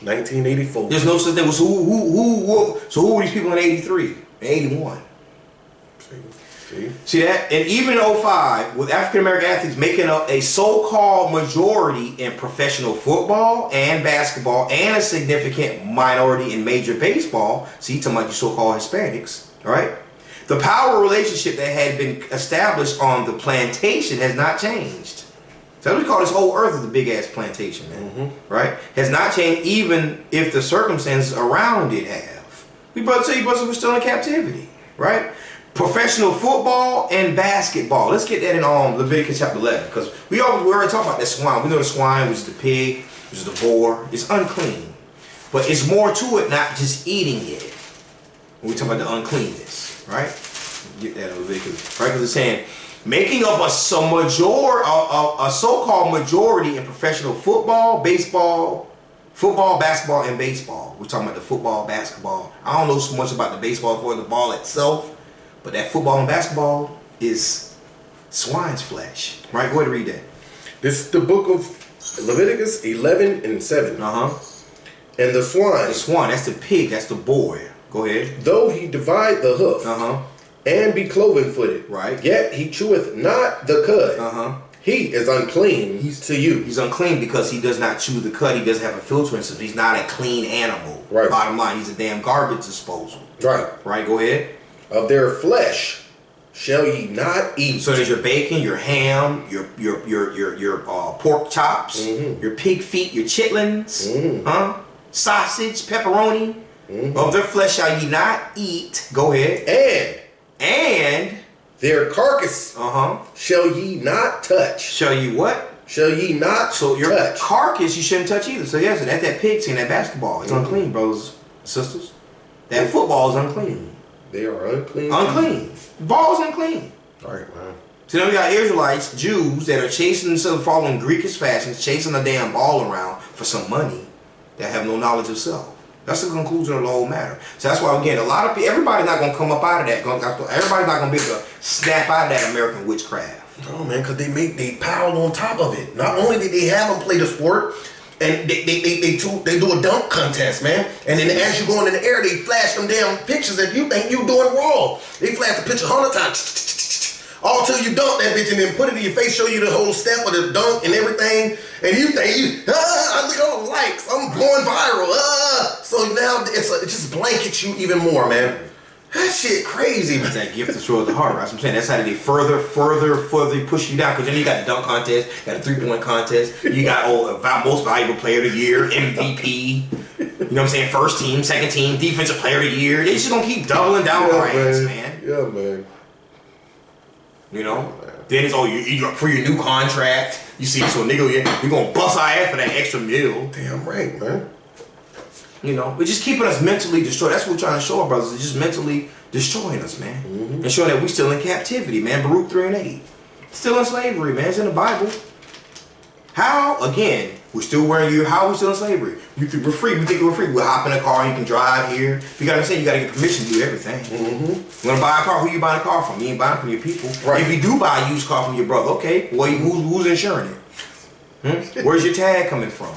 1984. There's no such thing. So who were these people in 83 and 81? See that? And even in 05, with African American athletes making up a so-called majority in professional football and basketball and a significant minority in major baseball, see, talking about you so-called Hispanics, all right? The power relationship that had been established on the plantation has not changed. So we call this whole earth is a big-ass plantation, man, right? Has not changed even if the circumstances around it have. We brothers tell you, brothers, we're still in captivity, right? Professional football and basketball. Let's get that in Leviticus chapter 11, because we already talked about that swine. We know the swine, which is the pig, which is the boar. It's unclean, but it's more to it, not just eating it. When we talk about the uncleanness, right? Get that in Leviticus. Right? Because it's saying, making up a so-called majority in professional football, baseball, basketball, and baseball. We're talking about the football, basketball. I don't know so much about the baseball for the ball itself, but that football and basketball is swine's flesh. Right? Go ahead and read that. This is the book of Leviticus 11:7. And the swine. The swine, that's the pig, that's the boy. Go ahead. Though he divide the hoof and be cloven-footed, right? Yet he cheweth not the cud. He is unclean to you. He's unclean because he does not chew the cud. He doesn't have a filtering system. He's not a clean animal. Right. Bottom line, he's a damn garbage disposal. Right. Right. Go ahead. Of their flesh shall ye not eat. So there's your bacon, your ham, your pork chops, your pig feet, your chitlins, sausage, pepperoni. Of their flesh shall ye not eat. Go ahead. And their carcass shall ye not touch. Shall ye what? Shall ye not so your touch. Carcass you shouldn't touch either. So yes, that's that pig team, that basketball. It's unclean, brothers and sisters. That football is unclean. They are unclean. Unclean. Ball is unclean. Alright, man. So then we got Israelites, Jews that are chasing themselves, following Greekish fashions, chasing a damn ball around for some money that have no knowledge of self. That's the conclusion of the whole matter. So that's why, again, a lot of people, everybody's not going to come up out of that. Everybody's not going to be able to snap out of that American witchcraft. Oh, man, because they piled on top of it. Not only did they have them play the sport, and they do a dunk contest, man. And then as you're going in the air, they flash them damn pictures that you think you're doing wrong. They flash the picture 100 times. All till you dunk that bitch and then put it in your face, show you the whole step of the dunk and everything. And you think, I look at all the likes. I'm going viral. So now it just blankets you even more, man. That shit crazy, man. That's that gift destroys the heart, right? That's what I'm saying. That's how they further push you down. Because then you got the dunk contest, you got a 3-point contest, you got most valuable player of the year, MVP. You know what I'm saying? First team, second team, defensive player of the year. They just gonna keep doubling down on our ass, man. Yeah, man. You know? Then it's you for your new contract. You see, so nigga, you're gonna bust our ass for that extra meal. Damn right, man. You know, we're just keeping us mentally destroyed. That's what we're trying to show our brothers. It's just mentally destroying us, man. And showing that we're still in captivity, man. Baruch 3:8. Still in slavery, man. It's in the Bible. How? Again, we're still wearing how are we still in slavery? We're free. We think we're free. We'll hop in a car and you can drive here. You gotta understand, you gotta get permission to do everything. You wanna buy a car? Who you buying a car from? You ain't buying it from your people. Right. If you do buy a used car from your brother, okay, well, who's insuring it? Where's your tag coming from?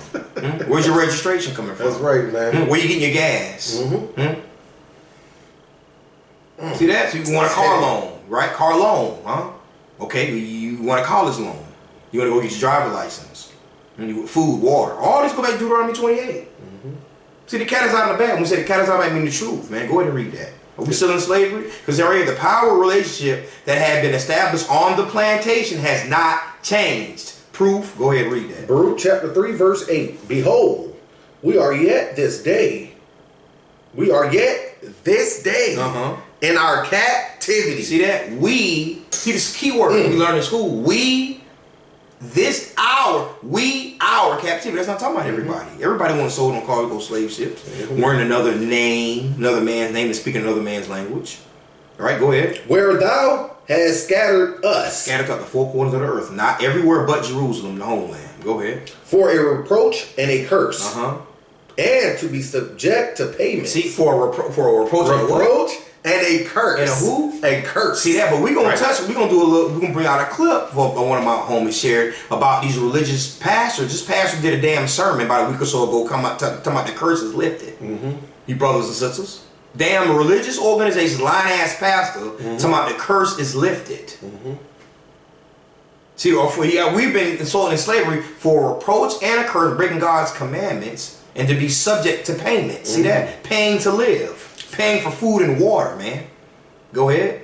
Where's your registration coming from? That's right, man. Where you getting your gas? See that? So you want a car loan, right? Car loan, huh? Okay, you want a college loan. You want to go get your driver's license. And you want food, water. All this go back to Deuteronomy 28. See, the cat is out of the bag. When we say the cat is out of the bag, I mean the truth, man. Go ahead and read that. Are we still in slavery? Because there already the power relationship that had been established on the plantation has not changed. Proof? Go ahead and read that. Baruch chapter 3, verse 8. Behold, we are yet this day in our captivity. See that? See this key word we learned in school. Our captivity. That's not talking about everybody. Everybody wants sold on cargo slave ships. Wearing another name, another man's name, and speaking another man's language. All right, go ahead. Where thou hast scattered us. Scattered throughout the four corners of the earth. Not everywhere but Jerusalem, the homeland. Go ahead. For a reproach and a curse. And to be subject to payment. See, for a reproach and a curse. And a who? A curse. See that? But we're gonna we're gonna bring out a clip of one of my homies shared about these religious pastors. This pastor did a damn sermon about a week or so ago talking about the curse is lifted. You brothers and sisters. Damn religious organizations, lying-ass pastor, talking about the curse is lifted. See, we've been sold in slavery for reproach and a curse, breaking God's commandments, and to be subject to payment. See that? Paying to live. Paying for food and water, man. Go ahead.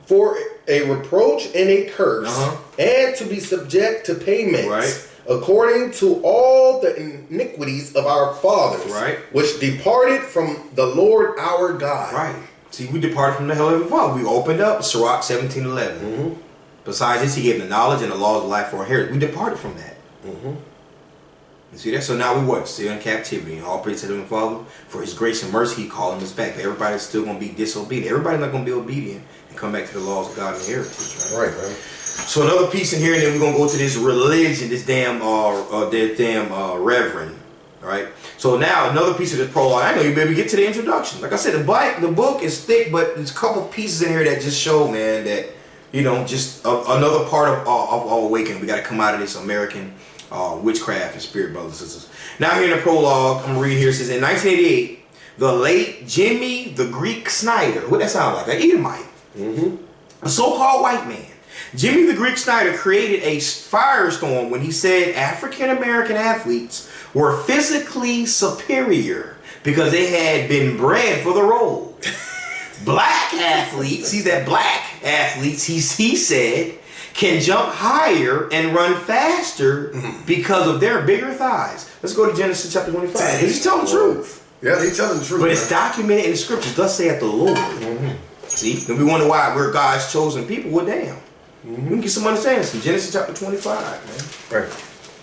For a reproach and a curse, and to be subject to payment. Right. According to all the iniquities of our fathers, right, which departed from the Lord our God. Right. See, we departed from the hell of the Father. We opened up Sirach 17:11. Besides this, he gave the knowledge and the laws of life for our heritage. We departed from that. You see that? So now we what? Still in captivity. And all praise to the Father for His grace and mercy. He calling us back. But everybody's still going to be disobedient. Everybody's not going to be obedient and come back to the laws of God and heritage. Right, man. So another piece in here, and then we're going to go to this religion, this damn reverend. Right. So now another piece of this prologue. I know you better get to the introduction. Like I said, the book is thick, but there's a couple pieces in here that just show, man, that, you know, just another part of our awakening. We got to come out of this American witchcraft and spirit, brothers and sisters. Now here in the prologue, I'm gonna read here. It says, in 1988, the late Jimmy the Greek Snyder. What that sound like? An Edomite. A so-called white man. Jimmy the Greek Snyder created a firestorm when he said African American athletes were physically superior because they had been bred for the role. Black athletes, he said, can jump higher and run faster because of their bigger thighs. Let's go to Genesis chapter 25. He's telling the truth. Yeah, he's telling the truth. But it's documented in the scriptures. Thus saith the Lord. See? And we wonder why we're God's chosen people. Well, damn. We can get some understanding. From Genesis chapter 25, man. Right.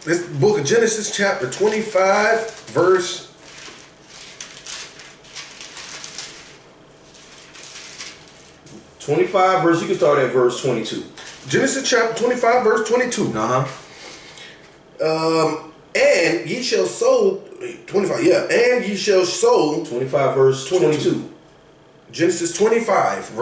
This book of Genesis chapter 25, verse 25 verse, you can start at verse 22. Genesis chapter 25, verse 22. And ye shall sow 25. Yeah, and ye shall sow 25 verse 22. Genesis 25.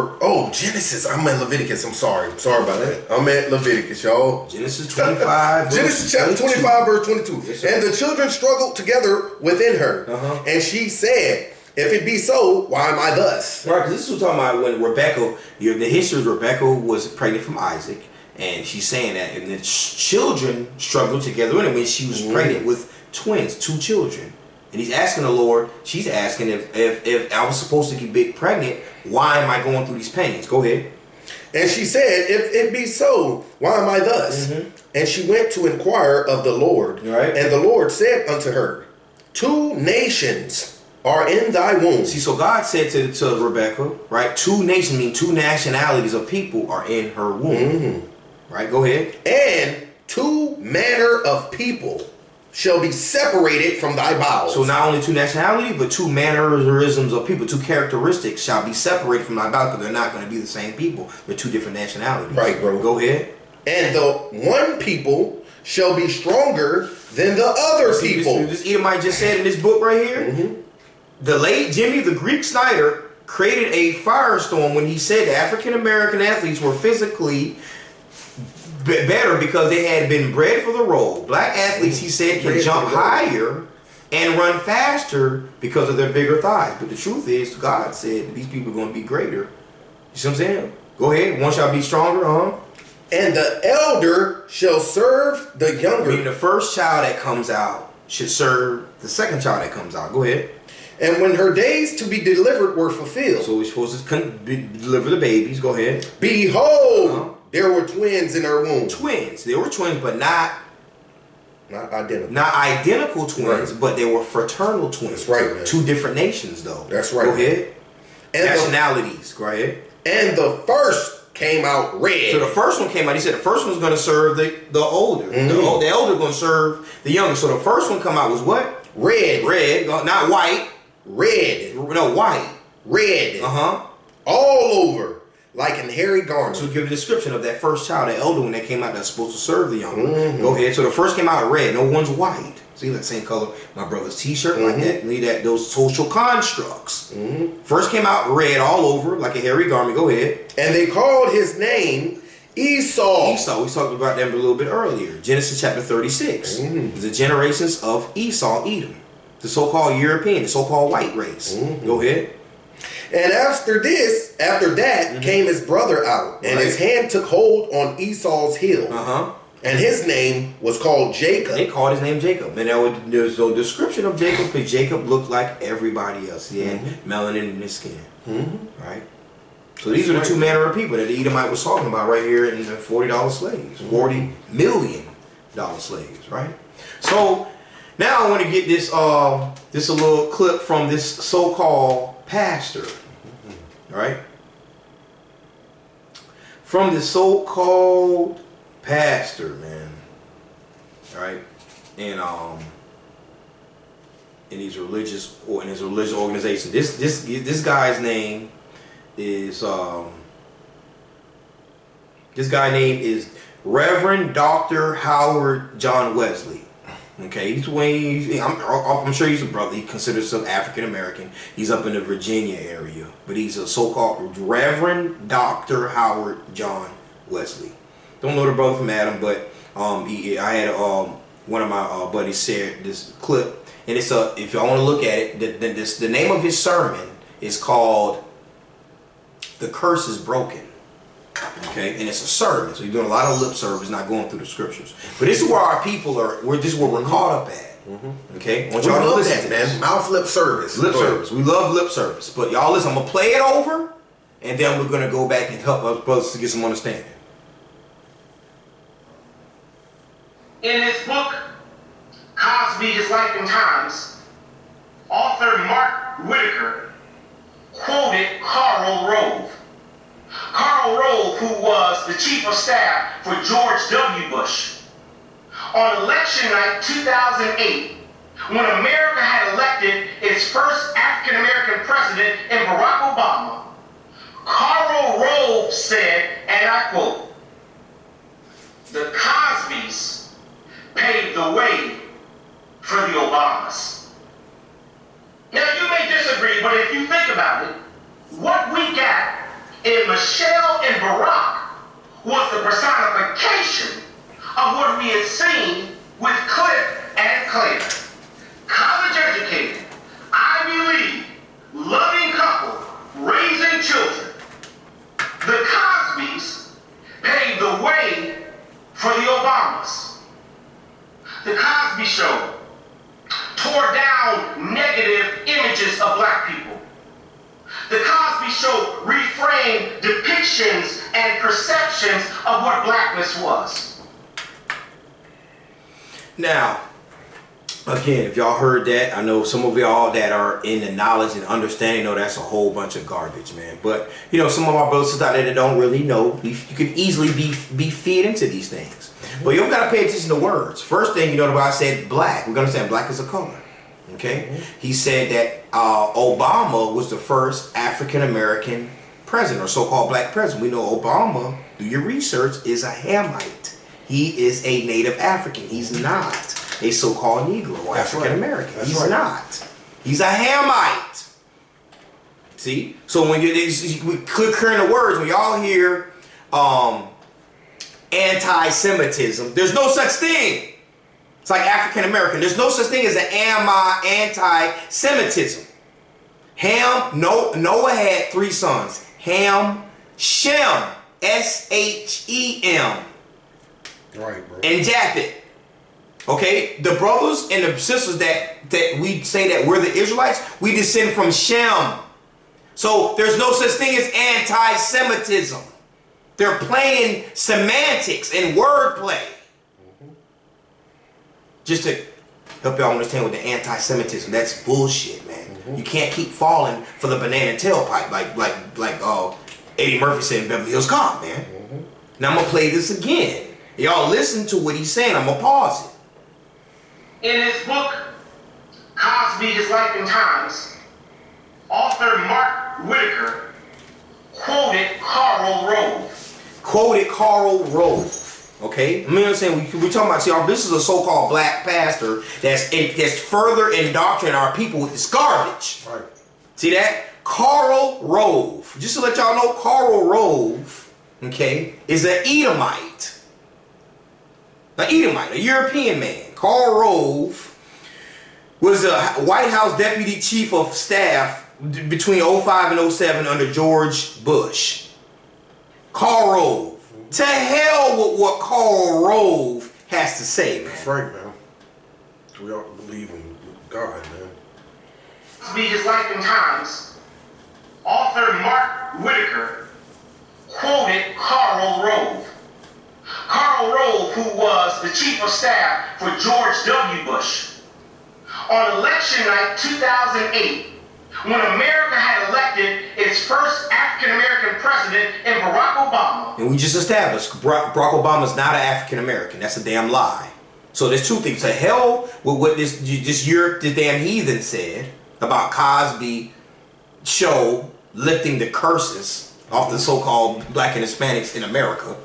Genesis. I'm at Leviticus. I'm sorry. Sorry about that. I'm at Leviticus, y'all. Genesis 25. Genesis chapter 25, verse 22. Yes, and the children struggled together within her. And she said, if it be so, why am I thus? Right, because this is what we're talking about when Rebecca, the history of Rebecca was pregnant from Isaac. And she's saying that. And the children struggled together when she was pregnant with twins, 2 children. And he's asking the Lord, she's asking if I was supposed to get pregnant, why am I going through these pains? Go ahead. And she said, if it be so, why am I thus? And she went to inquire of the Lord. Right. And the Lord said unto her, 2 nations are in thy womb. See, so God said to Rebecca, right, 2 nations, mean 2 nationalities of people are in her womb. Right, go ahead. And 2 manner of people shall be separated from thy bowels. So not only 2 nationalities, but 2 mannerisms of people, 2 characteristics shall be separated from thy bowels, because they're not going to be the same people. They're 2 different nationalities. Right, bro. Go ahead. And the one people shall be stronger than the other people. This Edomite just said in this book right here, the late Jimmy the Greek Snyder created a firestorm when he said the African American athletes were physically better because they had been bred for the role. Black athletes, he said, can jump higher and run faster because of their bigger thighs. But the truth is, God said that these people are going to be greater. You see what I'm saying? Go ahead. One shall be stronger, And the elder shall serve the younger. Meaning the first child that comes out should serve the second child that comes out. Go ahead. And when her days to be delivered were fulfilled. So we're supposed to deliver the babies. Go ahead. Behold, there were twins in her womb. Twins. They were twins, but not identical. Not identical twins, but they were fraternal twins. That's right, man. 2 different nations, though. That's right. Go ahead. And nationalities. Go ahead. And the first came out red. So the first one came out. He said the first one's going to serve the older. The elder going to serve the younger. So the first one come out was what? Red. Red. Not white. Red. No, white. Red. All over. Like in hairy garment. So give a description of that first child, that elder one that came out that's supposed to serve the younger. Go ahead. So the first came out red. No one's white. See that same color, my brother's t-shirt, like that. Need that those social constructs. First came out red all over, like a hairy garment. Go ahead. And they called his name Esau. Esau. We talked about them a little bit earlier. Genesis chapter 36. The generations of Esau, Edom, the so-called European, the so-called white race. Go ahead. And after that came his brother out, and his hand took hold on Esau's heel. And his name was called Jacob. They called his name Jacob. And there's no description of Jacob, because Jacob looked like everybody else. He had melanin in his skin. Right? So these are the 2 manner of people that the Edomite was talking about right here in the $40 slaves. $40 million slaves, right? So now I want to get this a little clip from this so-called pastor. Right? From the so-called pastor, man. All right? And in these religious or in his religious organization. This guy's name is Reverend Dr. Howard John Wesley. Okay, I'm sure he's a brother. He considers himself African American. He's up in the Virginia area, but he's a so-called Reverend Dr. Howard John Wesley. Don't know the brother from Adam, but I had one of my buddies shared this clip, and it's if y'all want to look at it, the name of his sermon is called "The Curse is Broken." Okay, and it's a sermon, so you're doing a lot of lip service, not going through the scriptures. But this is where our people are. This is where we're caught up at. Okay, I want y'all to listen to this. Mouth lip service. Lip service. We love lip service. But y'all listen. I'm gonna play it over, and then we're gonna go back and help us brothers to get some understanding. In his book, Cosby, His Life and Times, author Mark Whitaker quoted Karl Rove. Karl Rove, who was the chief of staff for George W. Bush. On election night 2008, when America had elected its first African-American president in Barack Obama, Karl Rove said, and I quote, "The Cosbys paved the way for the Obamas." Now, you may disagree, but if you think about it, what we got in Michelle and Barack was the personification of what we had seen with Cliff and Claire. College educated, Ivy League, loving couple, raising children. The Cosbys paved the way for the Obamas. The Cosby Show tore down negative images of black people. The Cosby Show reframed depictions and perceptions of what blackness was. Now, again, if y'all heard that, I know some of y'all that are in the knowledge and understanding know that's a whole bunch of garbage, man. But, you know, some of our brothers out there that don't really know, you could easily be fed into these things. But you got to pay attention to words. First thing, you know, the Bible said black. We're going to understand black is a color. Okay? He said that Obama was the first African-American president, or so-called black president. We know Obama, do your research, is a Hamite. He is a native African. He's not a so-called Negro or African-American. Right. He's not. He's a Hamite. See? So when we clear the words, when y'all hear anti-Semitism, there's no such thing. It's like African-American. There's no such thing as an anti-Semitism. Noah had 3 sons. Ham, Shem, S-H-E-M. Right, bro. And Japheth. Okay? The brothers and the sisters that we say that we're the Israelites, we descend from Shem. So there's no such thing as anti-Semitism. They're playing semantics and wordplay. Just to help y'all understand with the anti-Semitism, that's bullshit, man. You can't keep falling for the banana tailpipe like Eddie Murphy said in Beverly Hills Cop, man. Now I'm gonna play this again. Y'all listen to what he's saying. I'm gonna pause it. In his book, Cosby, His Life and Times, author Mark Whitaker quoted Karl Rove. Okay, I mean, I'm saying we're talking about. See, this is a so-called black pastor that's further indoctrinating our people with this garbage. Right. See that? Karl Rove. Just to let y'all know, Karl Rove, okay, is an Edomite. A European man. Karl Rove was a White House Deputy Chief of Staff between 05 and 07 under George Bush. Karl Rove. To hell with what Karl Rove has to say, man. That's right, man. We all believe in God, man. Cosby, His Life and Times, author Mark Whitaker quoted Karl Rove. Karl Rove, who was the chief of staff for George W. Bush. On election night 2008, when America had elected its first African-American president in Barack Obama. And we just established Barack Obama is not an African-American. That's a damn lie. So there's two things. To hell with what this damn heathen said about Cosby show lifting the curses off the so-called black and Hispanics in America,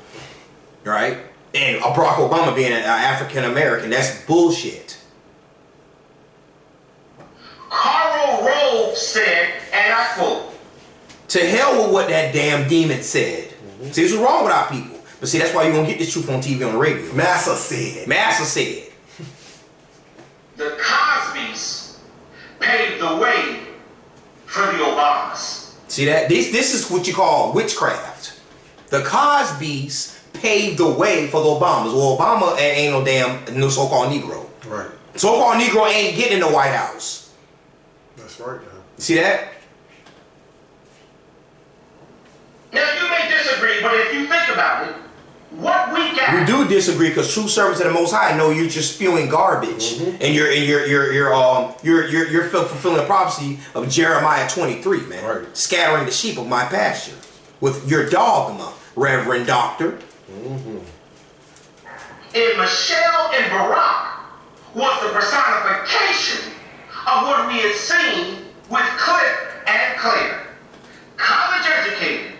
right? And Barack Obama being an African American. That's bullshit. Karl Rove said, and I quote, "To hell with what that damn demon said." See, this is wrong with our people. But see, that's why you don't get this truth on TV, on the radio. Massa said. Massa said. The Cosbys paved the way for the Obamas. See that? This is what you call witchcraft. The Cosbys paved the way for the Obamas. Well, Obama ain't no so-called Negro. Right. So-called Negro ain't getting in the White House. That's right, man. See that? Now, you may disagree, but if you think about it, what we got... We do disagree because true servants of the Most High know you're just spewing garbage, and you're fulfilling the prophecy of Jeremiah 23, man. Right. Scattering the sheep of my pasture with your dogma, Reverend Doctor. And Michelle and Barack was the personification of what we had seen with Cliff and Claire. College educated,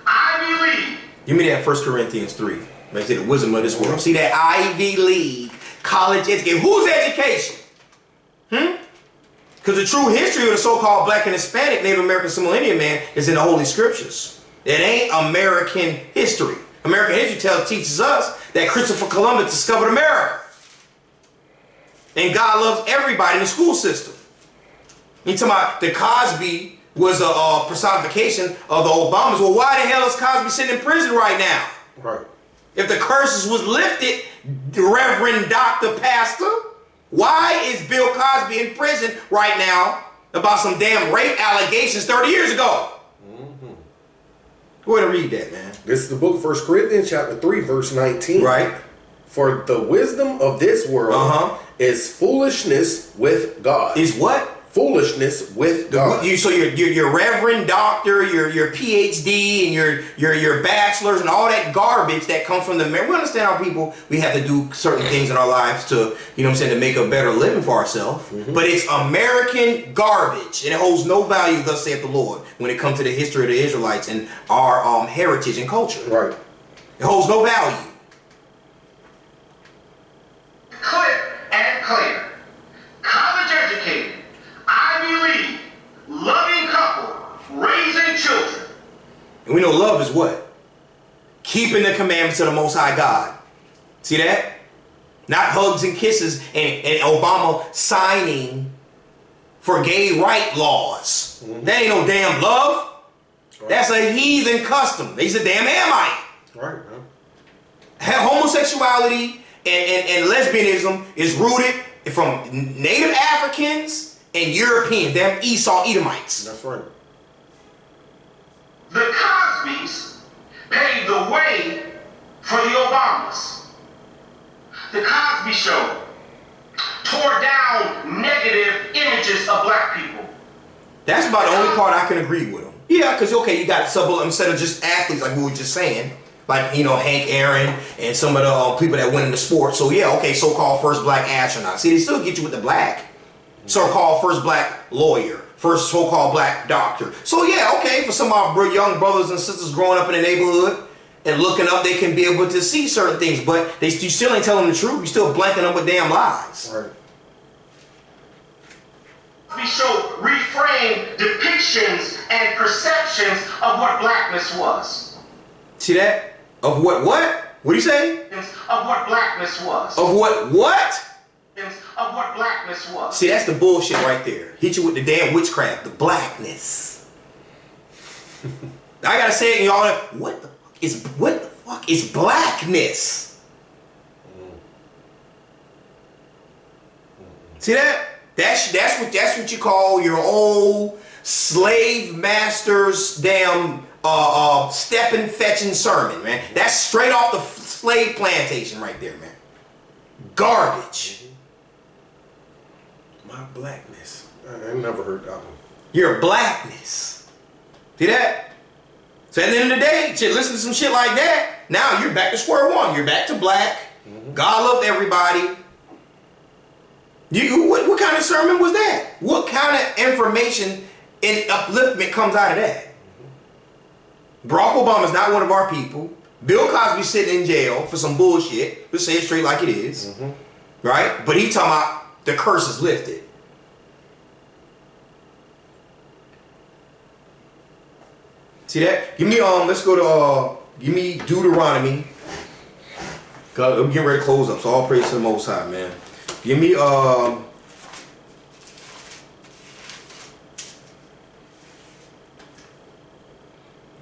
Ivy League. Give me that 1 Corinthians 3. Make it the wisdom of this world. See that Ivy League, college education. Whose education? Because the true history of the so-called black and Hispanic Native American Simillennial man is in the Holy Scriptures. It ain't American history. American history teaches us that Christopher Columbus discovered America. And God loves everybody in the school system. You talking about the Cosby was a personification of the Obamas. Well, why the hell is Cosby sitting in prison right now? Right. If the curses was lifted, Reverend Dr. Pastor, why is Bill Cosby in prison right now about some damn rape allegations 30 years ago? Go ahead and read that, man. This is the book of 1 Corinthians chapter 3, verse 19. Right. For the wisdom of this world is foolishness with God. Is what? Foolishness with God. So your Reverend Doctor, your PhD, and your bachelors, and all that garbage that comes from the America. We understand how people, we have to do certain things in our lives to, you know what I'm saying, to make a better living for ourselves. But it's American garbage, and it holds no value, thus saith the Lord, when it comes to the history of the Israelites and our heritage and culture. Right. It holds no value. Cliff and Claire, college educated, Ivy League, loving couple, raising children. And we know love is what? Keeping the commandments of the Most High God. See that? Not hugs and kisses and Obama signing for gay right laws. That ain't no damn love. Right. That's a heathen custom. He's a damn Amite. Right, man. Homosexuality and lesbianism is rooted from Native Africans and Europeans, damn Esau Edomites. That's right. The Cosbys paved the way for the Obamas. The Cosby Show tore down negative images of black people. That's about the only part I can agree with him. Yeah, because, okay, you got instead of just athletes like we were just saying, like, you know, Hank Aaron and some of the people that went into sports. So, yeah, okay, so-called first black astronaut. See, they still get you with the black. So-called first black lawyer. First so-called black doctor. So, yeah, okay, for some of our young brothers and sisters growing up in the neighborhood and looking up, they can be able to see certain things. But you still ain't telling them the truth. You still blanking them with damn lies. Right. We show reframe depictions and perceptions of what blackness was. See that? Of what? What do you say? Of what blackness was. Of what? Of what blackness was. See, that's the bullshit right there. Hit you with the damn witchcraft, the blackness. I gotta say it, y'all. What the fuck is blackness? See that? That's what you call your old slave master's damn stepping fetching sermon, man. That's straight off the slave plantation right there, man. Garbage. My blackness. I never heard that one. Your blackness. See that? So at the end of the day, listen to some shit like that. Now you're back to square one. You're back to black. God loved everybody. What kind of sermon was that? What kind of information and upliftment comes out of that? Barack Obama's not one of our people. Bill Cosby's sitting in jail for some bullshit. Let's say it straight like it is. Right? But he talking about the curse is lifted. See that? Give me let's go to give me Deuteronomy. Cause I'm getting ready to close up, so all praise to the Most High, man. Give me I'm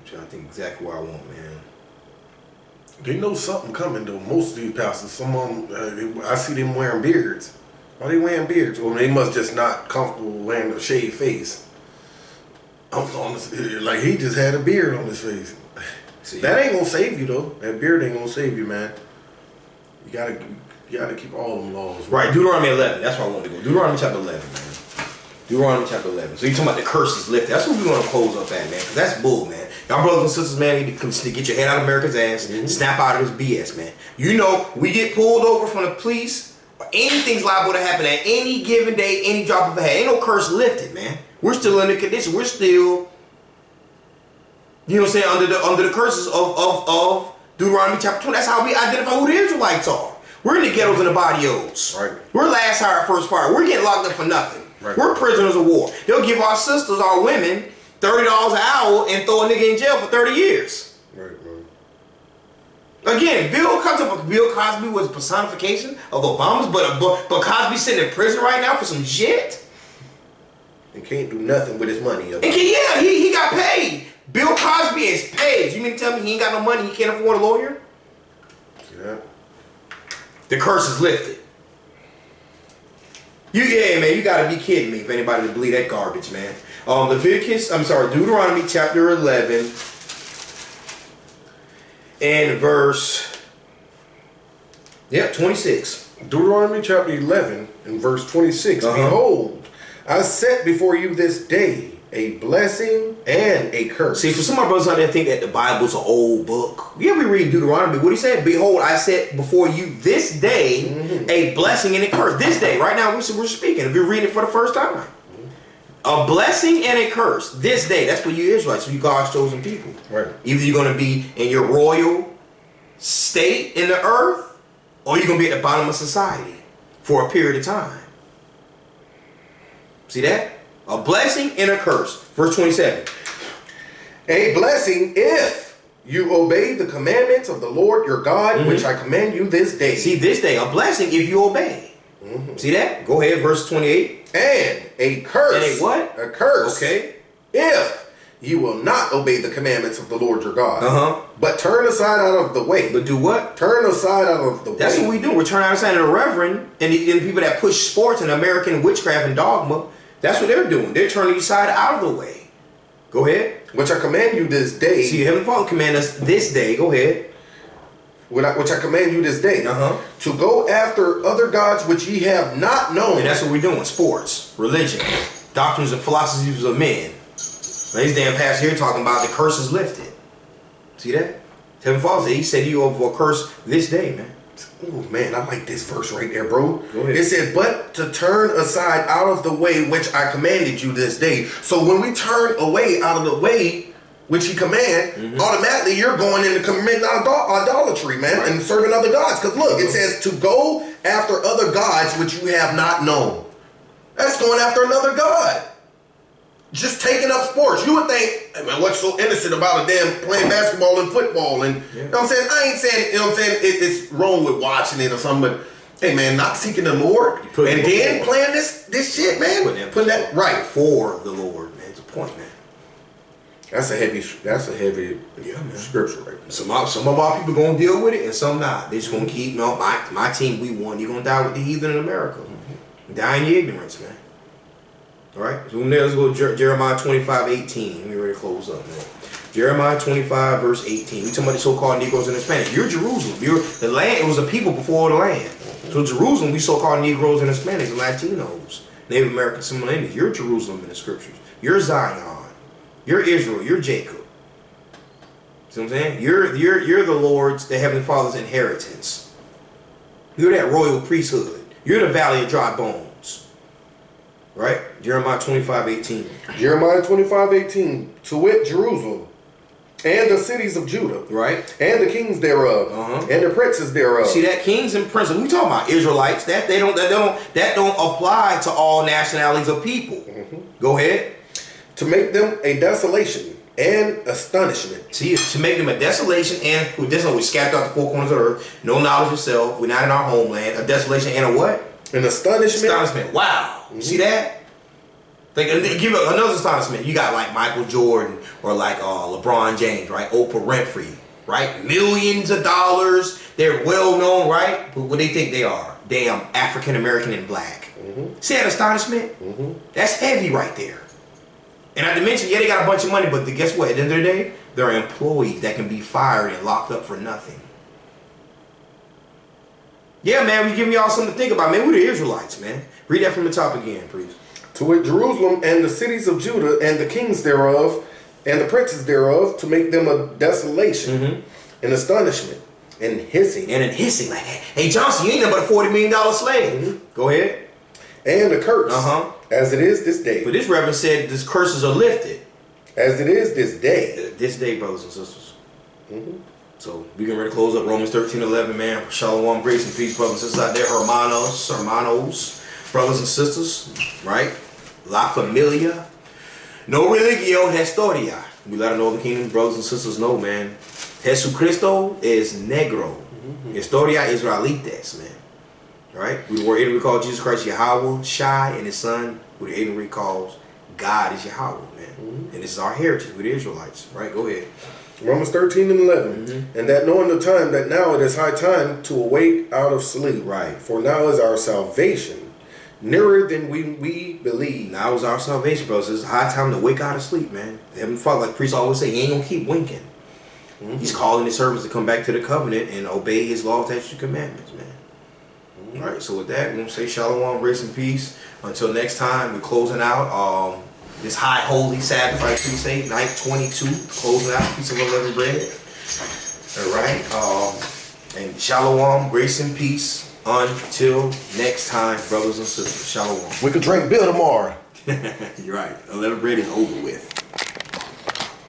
trying to think exactly what I want, man. They know something coming though. Most of these pastors, some of them, I see them wearing beards. Are they wearing beards? Well, they must just not comfortable wearing a shaved face. I'm honest, like he just had a beard on his face. See, that ain't gonna save you though. That beard ain't gonna save you, man. You gotta keep all them laws. Right, Deuteronomy 11. That's where I want to go. Deuteronomy chapter 11, man. Deuteronomy chapter 11. So you talking about the curse is lifted. That's what we want to close up at, man. Because that's bull, man. Y'all brothers and sisters, man, need to get your head out of America's ass. Snap out of this BS, man. You know, we get pulled over from the police. Anything's liable to happen at any given day, any drop of a hat. Ain't no curse lifted, man. We're still in the condition. We're still, you know what I'm saying, under the curses of Deuteronomy chapter 20. That's how we identify who the Israelites are. We're in the ghettos and the barrios. Right. We're last hired, first fire. We're getting locked up for nothing. Right. We're prisoners of war. They'll give our sisters, our women, $30 an hour and throw a nigga in jail for 30 years. Right. Again, Bill Cosby was a personification of Obama's, but Cosby's sitting in prison right now for some shit. And can't do nothing with his money. He got paid. Bill Cosby is paid. You mean to tell me he ain't got no money, he can't afford a lawyer? Yeah. The curse is lifted. Yeah, man, you gotta be kidding me if anybody to believe that garbage, man. Deuteronomy chapter 11 and verse 26. Deuteronomy chapter 11 and verse 26. Behold, I set before you this day a blessing and a curse. See, for some of our brothers out there think that the Bible's an old book. Yeah, we read Deuteronomy. What he said? Behold, I set before you this day a blessing and a curse. This day, right now, we're speaking. If you're reading it for the first time. A blessing and a curse. This day. That's for you Israelites. For you God's chosen people. Right. Either you're going to be in your royal state in the earth, or you're going to be at the bottom of society for a period of time. See that? A blessing and a curse. Verse 27. A blessing if you obey the commandments of the Lord your God, which I command you this day. See, this day. A blessing if you obey. See that? Go ahead. Verse 28. And a curse. And a what? A curse. Okay. If you will not obey the commandments of the Lord your God. But turn aside out of the way. But do what? Turn aside out of the way. That's what we do. We're turning outside of the reverend and the people that push sports and American witchcraft and dogma. That's what they're doing. They're turning your side out of the way. Go ahead. Which I command you this day. See, Heavenly Father command us this day. Go ahead. Which I command you this day. To go after other gods which ye have not known. And that's what we're doing. Sports, religion, doctrines and philosophies of men. Now, these damn pastors here talking about the curse is lifted. See that? Heavenly Father, he said you will curse this day, man. Oh man, I like this verse right there, bro. Go ahead. It said, but to turn aside out of the way which I commanded you this day. So when we turn away out of the way which he command, automatically you're going into committing idolatry, man, and serving other gods. Because look, it says to go after other gods which you have not known. That's going after another god. Just taking up sports. You would think, hey man, what's so innocent about a damn playing basketball and football? And you know what I'm saying? I ain't saying, you know what I'm saying, it's wrong with watching it or something, but hey man, not seeking the Lord and then playing this shit, man. Putting that right for the Lord, man. It's a point, man. That's a heavy scripture right there. Some of our people gonna deal with it and some not. They just gonna keep, no, my team, we won. You're gonna die with the heathen in America. Die in the ignorance, man. Alright, so let's go to Jeremiah 25:18. We're ready to close up, man. Jeremiah 25, verse 18. We talking about the so-called Negroes and Hispanics. You're Jerusalem. You're the land. It was a people before the land. So Jerusalem, we so-called Negroes and Hispanics and Latinos, Native Americans, similar names. You're Jerusalem in the scriptures. You're Zion. You're Israel. You're Jacob. See what I'm saying? You're the Lord's, the Heavenly Father's inheritance. You're that royal priesthood. You're the valley of dry bones. Right? Jeremiah 25:18. Jeremiah 25:18. To wit, Jerusalem, and the cities of Judah, Right? and the kings thereof, and the princes thereof. See that kings and princes? We talking about Israelites. That don't apply to all nationalities of people. Go ahead. To make them a desolation and astonishment. See, to make them a desolation and we scattered out the four corners of the earth. No knowledge of self. We're not in our homeland. A desolation and a what? An astonishment. Astonishment. Wow. See that? Like, give it another astonishment. You got like Michael Jordan or like LeBron James, right? Oprah Winfrey, right? Millions of dollars. They're well known, right? But what they think they are? Damn African American and black. See that astonishment? That's heavy right there. And not to mention, yeah, they got a bunch of money, but guess what? At the end of the day, they're employees that can be fired and locked up for nothing. Yeah, man, we giving y'all something to think about, man. We're the Israelites, man. Read that from the top again, please. To wit, Jerusalem and the cities of Judah and the kings thereof and the princes thereof, to make them a desolation, an astonishment, and hissing. And hissing, like, hey, Johnson, you ain't nothing but a $40 million slave. Go ahead. And a curse, as it is this day. But this reverend said these curses are lifted. As it is this day. This day, brothers and sisters. So we getting ready to close up Romans 13:11, man. Shalom, grace, and peace, brothers and sisters out there. Hermanos, brothers and sisters, right? La familia. No religio, historia. We let our northern kingdom brothers and sisters know, man. Jesucristo is negro. Historia Israelites, man. Right? We were ignorant called Jesus Christ Yahweh, Shai, and his son. We were ignorant calls God is Yahweh, man. And this is our heritage with the Israelites. Right? Go ahead. Romans 13:11. And that knowing the time, that now it is high time to awake out of sleep. Right. For now is our salvation nearer than we believe. Now is our salvation, brothers. It's high time to wake out of sleep, man. The Heavenly Father, like priests always say, he ain't gonna keep winking. He's calling his servants to come back to the covenant and obey his law, statutes, and commandments, man. All right, so with that, we're going to say shalom, grace, and peace. Until next time, we're closing out this high holy Sabbath, like we say, night 22, closing out Feast of Unleavened Bread. All right, and shalom, grace, and peace. Until next time, brothers and sisters, shalom. We could drink beer tomorrow. You're right. Unleavened bread is over with.